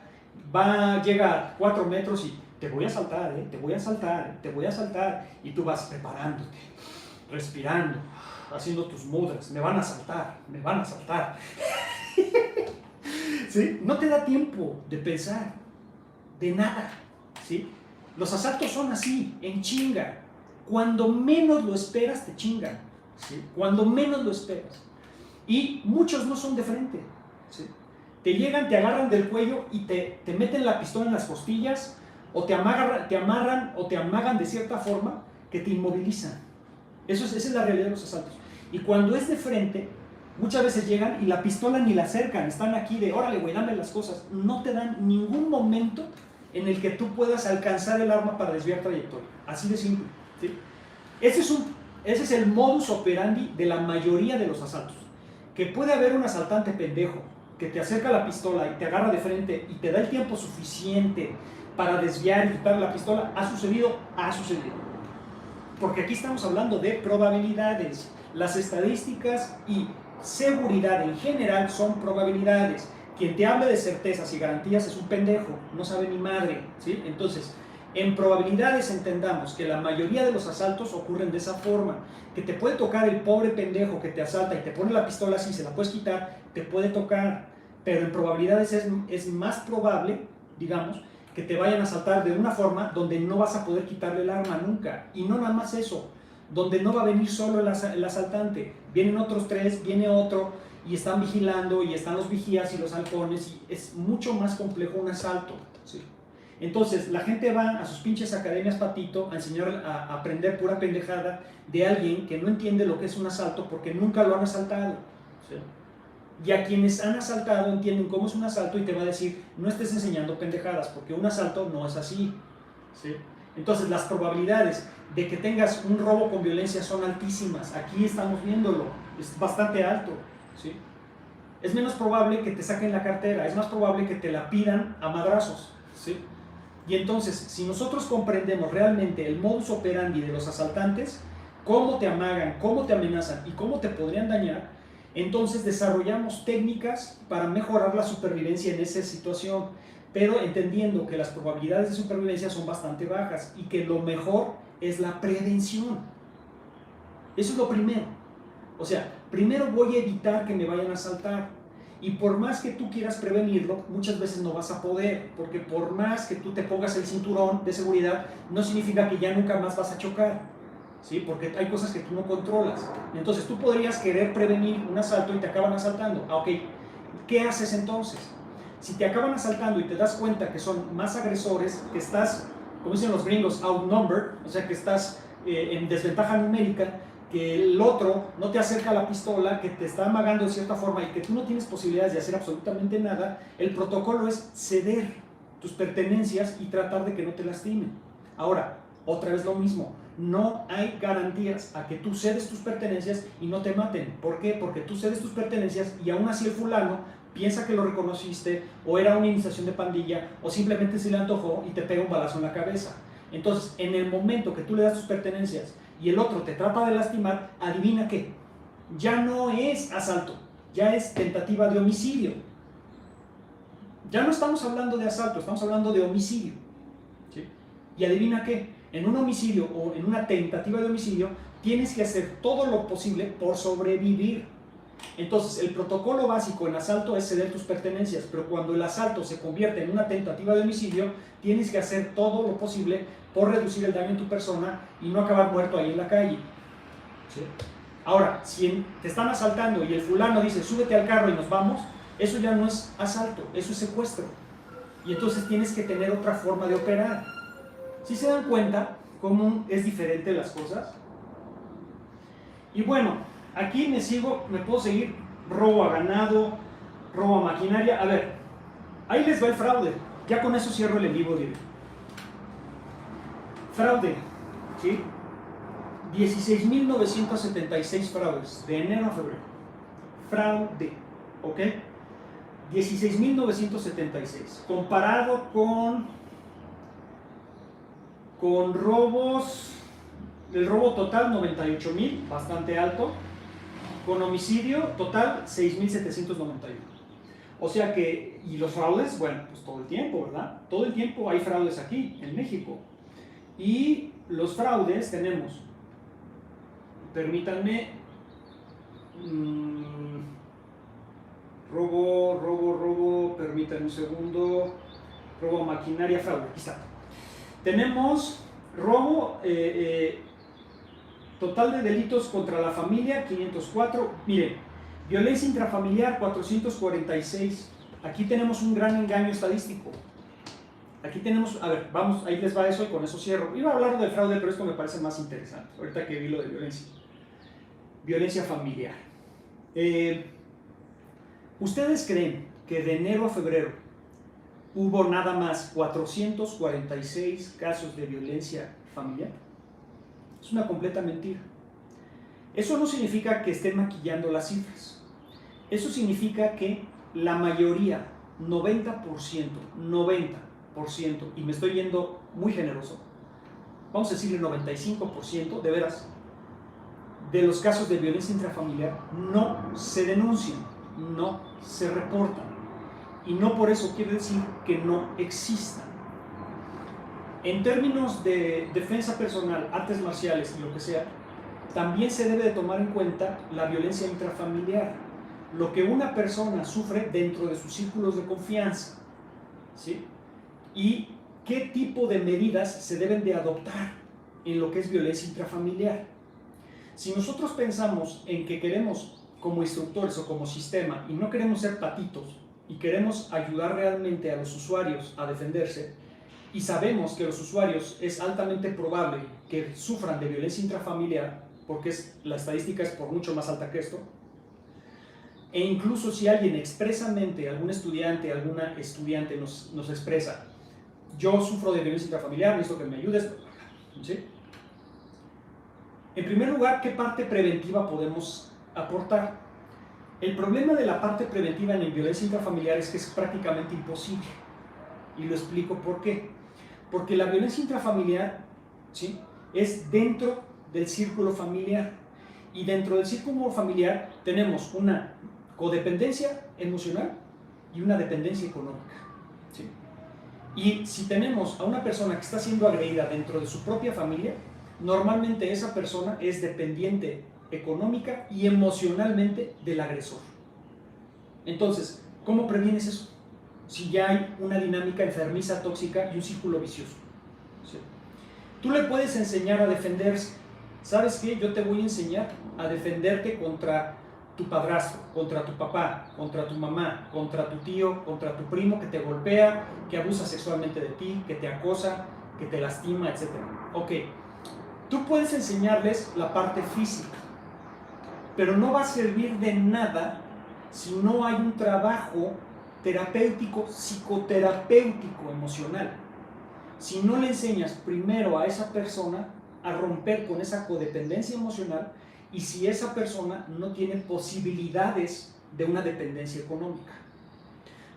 llega a 4 metros y te voy a asaltar, te voy a asaltar, te voy a asaltar. Y tú vas preparándote, respirando, haciendo tus mudras. Me van a asaltar, me van a asaltar. ¿Sí? No te da tiempo de pensar de nada, ¿sí? Los asaltos son así, en chinga. Cuando menos lo esperas, te chingan, ¿sí? Cuando menos lo esperas. Y muchos no son de frente, ¿sí? Te llegan, te agarran del cuello y te meten la pistola en las costillas, o te amarran o te amagan de cierta forma que te inmovilizan. Esa es la realidad de los asaltos. Y cuando es de frente, muchas veces llegan y la pistola ni la acercan, están aquí de, órale, güey, dame las cosas. No te dan ningún momento en el que tú puedas alcanzar el arma para desviar trayectoria. Así de simple, ¿sí? Ese es el modus operandi de la mayoría de los asaltos. Que puede haber un asaltante pendejo que te acerca la pistola y te agarra de frente y te da el tiempo suficiente para desviar y quitar la pistola. ¿Ha sucedido? Ha sucedido. Porque aquí estamos hablando de probabilidades. Las estadísticas y seguridad en general son probabilidades. Quien te hable de certezas y garantías es un pendejo, no sabe ni madre, ¿sí? Entonces, en probabilidades entendamos que la mayoría de los asaltos ocurren de esa forma, que te puede tocar el pobre pendejo que te asalta y te pone la pistola así, se la puedes quitar, te puede tocar, pero en probabilidades es más probable, digamos, que te vayan a asaltar de una forma donde no vas a poder quitarle el arma nunca. Y no nada más eso, donde no va a venir solo el asaltante, vienen otros 3, viene otro, y están vigilando, y están los vigías y los halcones, y es mucho más complejo un asalto, ¿sí? Entonces, la gente va a sus pinches academias Patito a enseñar a aprender pura pendejada de alguien que no entiende lo que es un asalto porque nunca lo han asaltado, ¿sí? Y a quienes han asaltado entienden cómo es un asalto y te va a decir, no estés enseñando pendejadas porque un asalto no es así, ¿sí? Entonces, las probabilidades de que tengas un robo con violencia son altísimas. Aquí estamos viéndolo, es bastante alto, ¿sí? Es menos probable que te saquen la cartera, es más probable que te la pidan a madrazos, ¿sí? Y entonces, si nosotros comprendemos realmente el modus operandi de los asaltantes, cómo te amagan, cómo te amenazan y cómo te podrían dañar, entonces desarrollamos técnicas para mejorar la supervivencia en esa situación, pero entendiendo que las probabilidades de supervivencia son bastante bajas y que lo mejor es la prevención. Eso es lo primero. O sea, primero voy a evitar que me vayan a asaltar. Y por más que tú quieras prevenirlo, muchas veces no vas a poder, porque por más que tú te pongas el cinturón de seguridad, no significa que ya nunca más vas a chocar, ¿sí? Porque hay cosas que tú no controlas. Entonces tú podrías querer prevenir un asalto y te acaban asaltando. Ok, ¿qué haces entonces? Si te acaban asaltando y te das cuenta que son más agresores, que estás, como dicen los gringos, outnumbered, o sea que estás en desventaja numérica, que el otro no te acerca la pistola, que te está amagando de cierta forma y que tú no tienes posibilidades de hacer absolutamente nada, el protocolo es ceder tus pertenencias y tratar de que no te lastimen. Ahora, otra vez lo mismo, no hay garantías a que tú cedes tus pertenencias y no te maten. ¿Por qué? Porque tú cedes tus pertenencias y aún así el fulano piensa que lo reconociste, o era una iniciación de pandilla, o simplemente se le antojó y te pega un balazo en la cabeza. Entonces, en el momento que tú le das tus pertenencias y el otro te trata de lastimar, adivina qué, ya no es asalto, ya es tentativa de homicidio. Ya no estamos hablando de asalto, estamos hablando de homicidio, ¿sí? Y adivina qué, en un homicidio o en una tentativa de homicidio tienes que hacer todo lo posible por sobrevivir. Entonces, el protocolo básico en asalto es ceder tus pertenencias, pero cuando el asalto se convierte en una tentativa de homicidio, tienes que hacer todo lo posible por reducir el daño en tu persona y no acabar muerto ahí en la calle, ¿sí? Ahora, si te están asaltando y el fulano dice, súbete al carro y nos vamos, eso ya no es asalto, eso es secuestro. Y entonces tienes que tener otra forma de operar. ¿Sí se dan cuenta cómo es diferente las cosas? Y bueno, aquí me puedo seguir, robo a ganado, robo a maquinaria. A ver, ahí les va el fraude. Ya con eso cierro el en vivo directo. Fraude, ¿sí? 16.976 fraudes de enero a febrero. Fraude, ¿ok? 16.976. Comparado con robos, el robo total 98.000, bastante alto. Con homicidio total 6.791. O sea que, y los fraudes, bueno, pues todo el tiempo, ¿verdad? Todo el tiempo hay fraudes aquí, en México. Y los fraudes tenemos, permítanme, robo, permítanme un segundo, robo a maquinaria, fraude, aquí está. Tenemos robo, total de delitos contra la familia, 504. Miren, violencia intrafamiliar, 446. Aquí tenemos un gran engaño estadístico. Aquí tenemos, a ver, vamos, ahí les va eso y con eso cierro. Iba a hablar del fraude, pero esto me parece más interesante, ahorita que vi lo de violencia. Violencia familiar. ¿Ustedes creen que de enero a febrero hubo nada más 446 casos de violencia familiar? Es una completa mentira. Eso no significa que estén maquillando las cifras. Eso significa que la mayoría, 90%, y me estoy yendo muy generoso, vamos a decirle 95%, de veras, de los casos de violencia intrafamiliar no se denuncian, no se reportan. Y no por eso quiere decir que no existan. En términos de defensa personal, artes marciales y lo que sea, también se debe de tomar en cuenta la violencia intrafamiliar, lo que una persona sufre dentro de sus círculos de confianza, ¿sí? Y qué tipo de medidas se deben de adoptar en lo que es violencia intrafamiliar. Si nosotros pensamos en que queremos, como instructores o como sistema, y no queremos ser patitos, y queremos ayudar realmente a los usuarios a defenderse, y sabemos que los usuarios es altamente probable que sufran de violencia intrafamiliar, porque la estadística es por mucho más alta que esto, e incluso si alguien expresamente, alguna estudiante nos expresa, yo sufro de violencia intrafamiliar, necesito que me ayudes, ¿sí? En primer lugar, ¿qué parte preventiva podemos aportar? El problema de la parte preventiva en violencia intrafamiliar es que es prácticamente imposible, y lo explico por qué. Porque la violencia intrafamiliar, ¿sí?, es dentro del círculo familiar, y dentro del círculo familiar tenemos una codependencia emocional y una dependencia económica, ¿sí? Y si tenemos a una persona que está siendo agredida dentro de su propia familia, normalmente esa persona es dependiente económica y emocionalmente del agresor. Entonces, ¿cómo previenes eso? Si ya hay una dinámica enfermiza, tóxica y un círculo vicioso. ¿Sí? Tú le puedes enseñar a defenderse. ¿Sabes qué? Yo te voy a enseñar a defenderte contra tu padrastro, contra tu papá, contra tu mamá, contra tu tío, contra tu primo que te golpea, que abusa sexualmente de ti, que te acosa, que te lastima, etc. Ok, tú puedes enseñarles la parte física, pero no va a servir de nada si no hay un trabajo terapéutico, psicoterapéutico, emocional. Si no le enseñas primero a esa persona a romper con esa codependencia emocional y si esa persona no tiene posibilidades de una dependencia económica.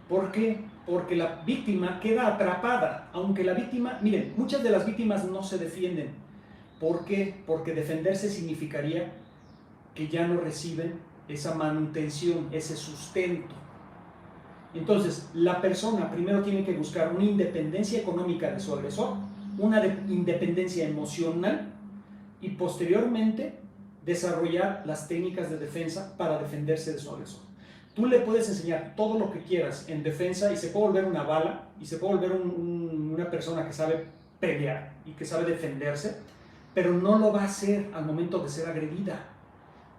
¿Por qué? Porque la víctima queda atrapada, aunque la víctima, miren, muchas de las víctimas no se defienden. ¿Por qué? Porque defenderse significaría que ya no reciben esa manutención, ese sustento. Entonces, la persona primero tiene que buscar una independencia económica de su agresor, una independencia emocional y posteriormente desarrollar las técnicas de defensa para defenderse de su agresor. Tú le puedes enseñar todo lo que quieras en defensa y se puede volver una bala y se puede volver una persona que sabe pelear y que sabe defenderse, pero no lo va a hacer al momento de ser agredida,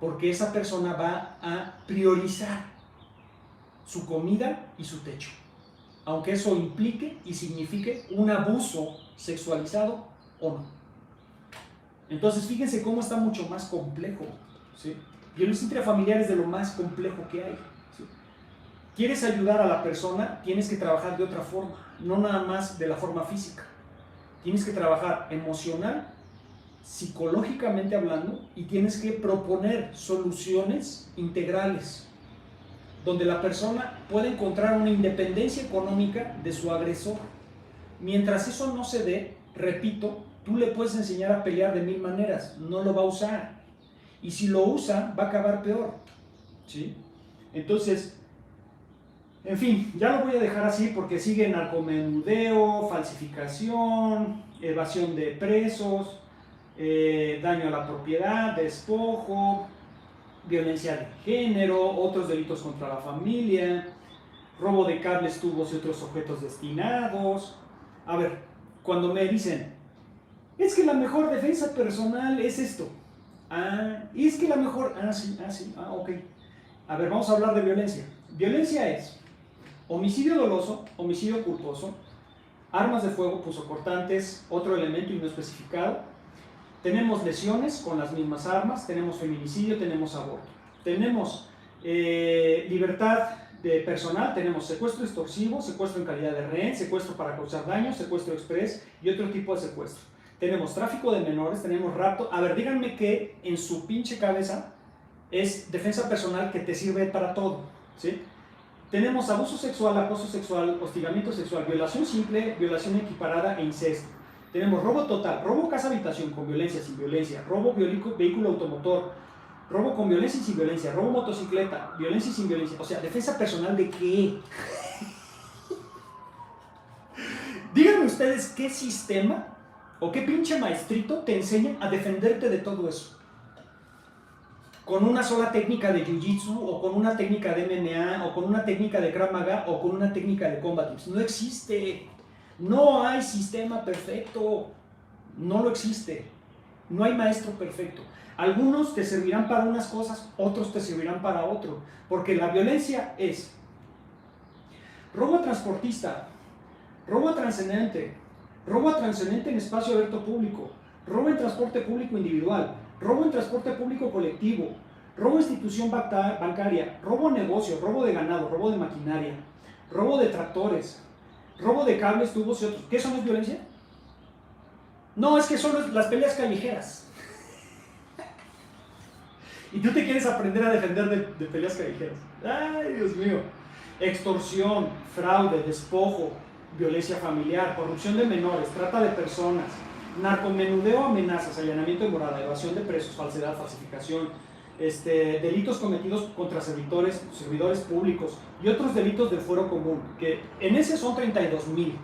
porque esa persona va a priorizar su comida y su techo, aunque eso implique y signifique un abuso sexualizado o no. Entonces fíjense cómo está mucho más complejo, ¿sí? Violencia intrafamiliar es de lo más complejo que hay, ¿sí? Quieres ayudar a la persona, tienes que trabajar de otra forma, no nada más de la forma física. Tienes que trabajar emocional, psicológicamente hablando, y tienes que proponer soluciones integrales donde la persona puede encontrar una independencia económica de su agresor. Mientras eso no se dé, repito, tú le puedes enseñar a pelear de 1000 maneras, no lo va a usar. Y si lo usa, va a acabar peor, ¿sí? Entonces, en fin, ya lo voy a dejar así porque sigue narcomenudeo, falsificación, evasión de presos, daño a la propiedad, despojo, violencia de género, otros delitos contra la familia, robo de cables, tubos y otros objetos destinados. A ver, cuando me dicen, es que la mejor defensa personal es esto. Y es que la mejor, ok. A ver, vamos a hablar de violencia. Violencia es homicidio doloso, homicidio culposo, armas de fuego, punzocortantes, otro elemento y no especificado. Tenemos lesiones con las mismas armas, tenemos feminicidio, tenemos aborto. Tenemos libertad de personal, tenemos secuestro extorsivo, secuestro en calidad de rehén, secuestro para causar daño, secuestro express y otro tipo de secuestro. Tenemos tráfico de menores, tenemos rapto. A ver, díganme que en su pinche cabeza es defensa personal que te sirve para todo, ¿sí? Tenemos abuso sexual, acoso sexual, hostigamiento sexual, violación simple, violación equiparada e incesto. Tenemos robo total, robo casa-habitación con violencia, sin violencia, robo vehículo automotor, robo con violencia y sin violencia, robo motocicleta, violencia y sin violencia. O sea, ¿defensa personal de qué? Díganme ustedes qué sistema o qué pinche maestrito te enseña a defenderte de todo eso. Con una sola técnica de Jiu-Jitsu, o con una técnica de MMA, o con una técnica de Krav Maga, o con una técnica de Combat Tips. No existe. No hay sistema perfecto, no lo existe, no hay maestro perfecto. Algunos te servirán para unas cosas, otros te servirán para otro, porque la violencia es robo a transportista, robo a transeúnte en espacio abierto público, robo en transporte público individual, robo en transporte público colectivo, robo a institución bancaria, robo a negocio, robo de ganado, robo de maquinaria, robo de tractores, robo de cables, tubos y otros. ¿Qué eso no es violencia? No, es que son las peleas callejeras. Y tú te quieres aprender a defender de peleas callejeras. Ay, Dios mío. Extorsión, fraude, despojo, violencia familiar, corrupción de menores, trata de personas, narcomenudeo, amenazas, allanamiento de morada, evasión de presos, falsedad, falsificación, delitos cometidos contra servidores públicos y otros delitos del fuero común, que en ese son 32,000.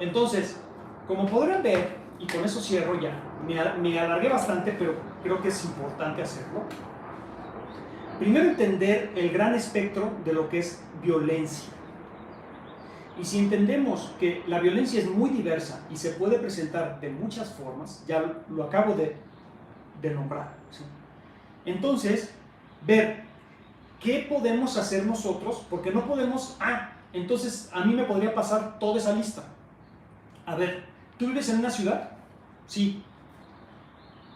Entonces, como podrán ver, y con eso cierro ya, me alargué bastante, pero creo que es importante hacerlo. Primero entender el gran espectro de lo que es violencia. Y si entendemos que la violencia es muy diversa y se puede presentar de muchas formas, ya lo acabo de nombrar, ¿sí? Entonces, ver qué podemos hacer nosotros, porque no podemos, entonces a mí me podría pasar toda esa lista. A ver, ¿tú vives en una ciudad? Sí.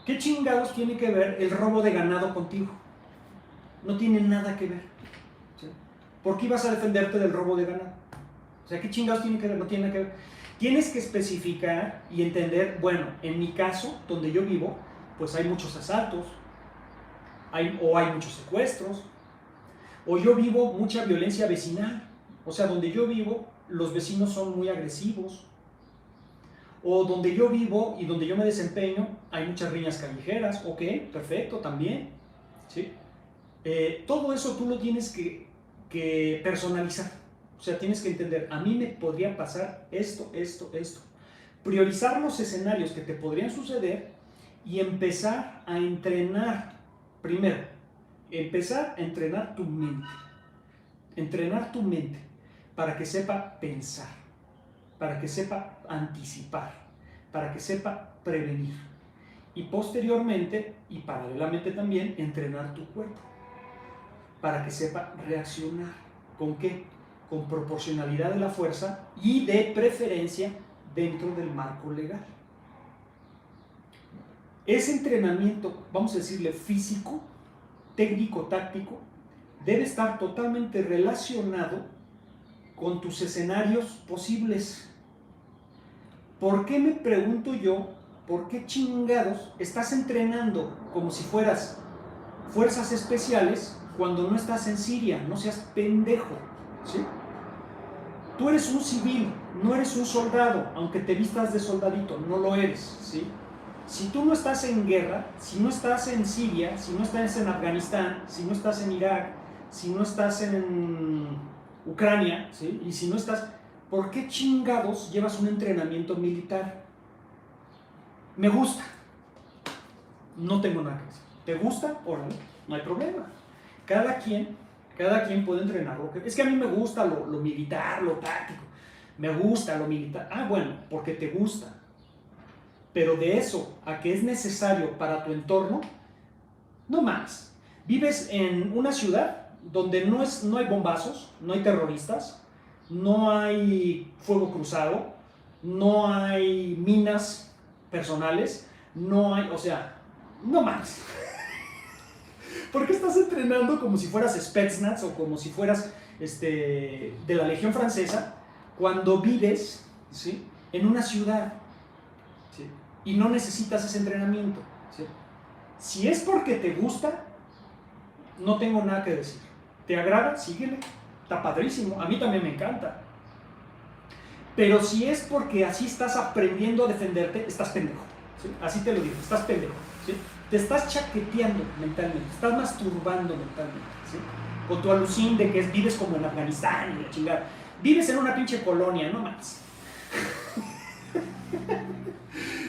¿Qué chingados tiene que ver el robo de ganado contigo? No tiene nada que ver, ¿sí? ¿Por qué ibas a defenderte del robo de ganado? O sea, ¿qué chingados tiene que ver? No tiene nada que ver. Tienes que especificar y entender, bueno, en mi caso, donde yo vivo, pues hay muchos asaltos, hay muchos secuestros, o yo vivo mucha violencia vecinal, o sea, donde yo vivo, los vecinos son muy agresivos, o donde yo vivo y donde yo me desempeño, hay muchas riñas callejeras, ok, perfecto, también, ¿sí? Todo eso tú lo tienes que personalizar. O sea, tienes que entender, a mí me podría pasar esto. Priorizar los escenarios que te podrían suceder y empezar a entrenar. Primero, empezar a entrenar tu mente. Entrenar tu mente para que sepa pensar, para que sepa anticipar, para que sepa prevenir. Y posteriormente, y paralelamente también, entrenar tu cuerpo para que sepa reaccionar. ¿Con qué? Con proporcionalidad de la fuerza y de preferencia dentro del marco legal. Ese entrenamiento, vamos a decirle físico, técnico, táctico, debe estar totalmente relacionado con tus escenarios posibles. ¿Por qué, me pregunto yo, por qué chingados estás entrenando como si fueras fuerzas especiales cuando no estás en Siria? No seas pendejo, ¿sí? Tú eres un civil, no eres un soldado, aunque te vistas de soldadito, no lo eres, ¿sí? Si tú no estás en guerra, si no estás en Siria, si no estás en Afganistán, si no estás en Irak, si no estás en Ucrania, ¿sí? Y si no estás, ¿por qué chingados llevas un entrenamiento militar? Me gusta. No tengo nada que decir. ¿Te gusta? Órale, no hay problema. Cada quien puede entrenarlo. Es que a mí me gusta lo militar, lo táctico. Me gusta lo militar. Bueno, porque te gusta. Pero de eso a que es necesario para tu entorno, no más. Vives en una ciudad donde no hay bombazos, no hay terroristas, no hay fuego cruzado, no hay minas personales, no hay, o sea, no más. ¿Por qué estás entrenando como si fueras Spetsnaz o como si fueras de la Legión Francesa cuando vives, ¿sí?, en una ciudad, ¿sí?, y no necesitas ese entrenamiento, ¿sí? Si es porque te gusta, no tengo nada que decir. ¿Te agrada? Síguele. Está padrísimo. A mí también me encanta. Pero si es porque así estás aprendiendo a defenderte, estás pendejo, ¿sí? Así te lo digo, estás pendejo, ¿sí? Te estás chaqueteando mentalmente, estás masturbando mentalmente, ¿sí? Con tu alucín de que vives como en Afganistán y la chingada. Vives en una pinche colonia, no más.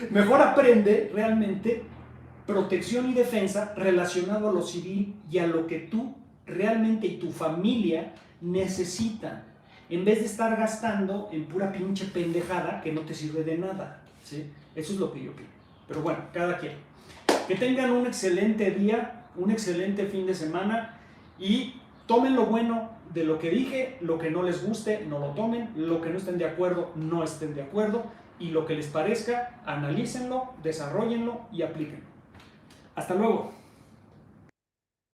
Mejor aprende realmente protección y defensa relacionado a lo civil y a lo que tú realmente y tu familia necesitan, en vez de estar gastando en pura pinche pendejada que no te sirve de nada, ¿sí? Eso es lo que yo opino. Pero bueno, cada quien. Que tengan un excelente día, un excelente fin de semana y tomen lo bueno de lo que dije, lo que no les guste, no lo tomen, lo que no estén de acuerdo, no estén de acuerdo, y lo que les parezca, analícenlo, desarróllenlo y aplíquenlo. Hasta luego.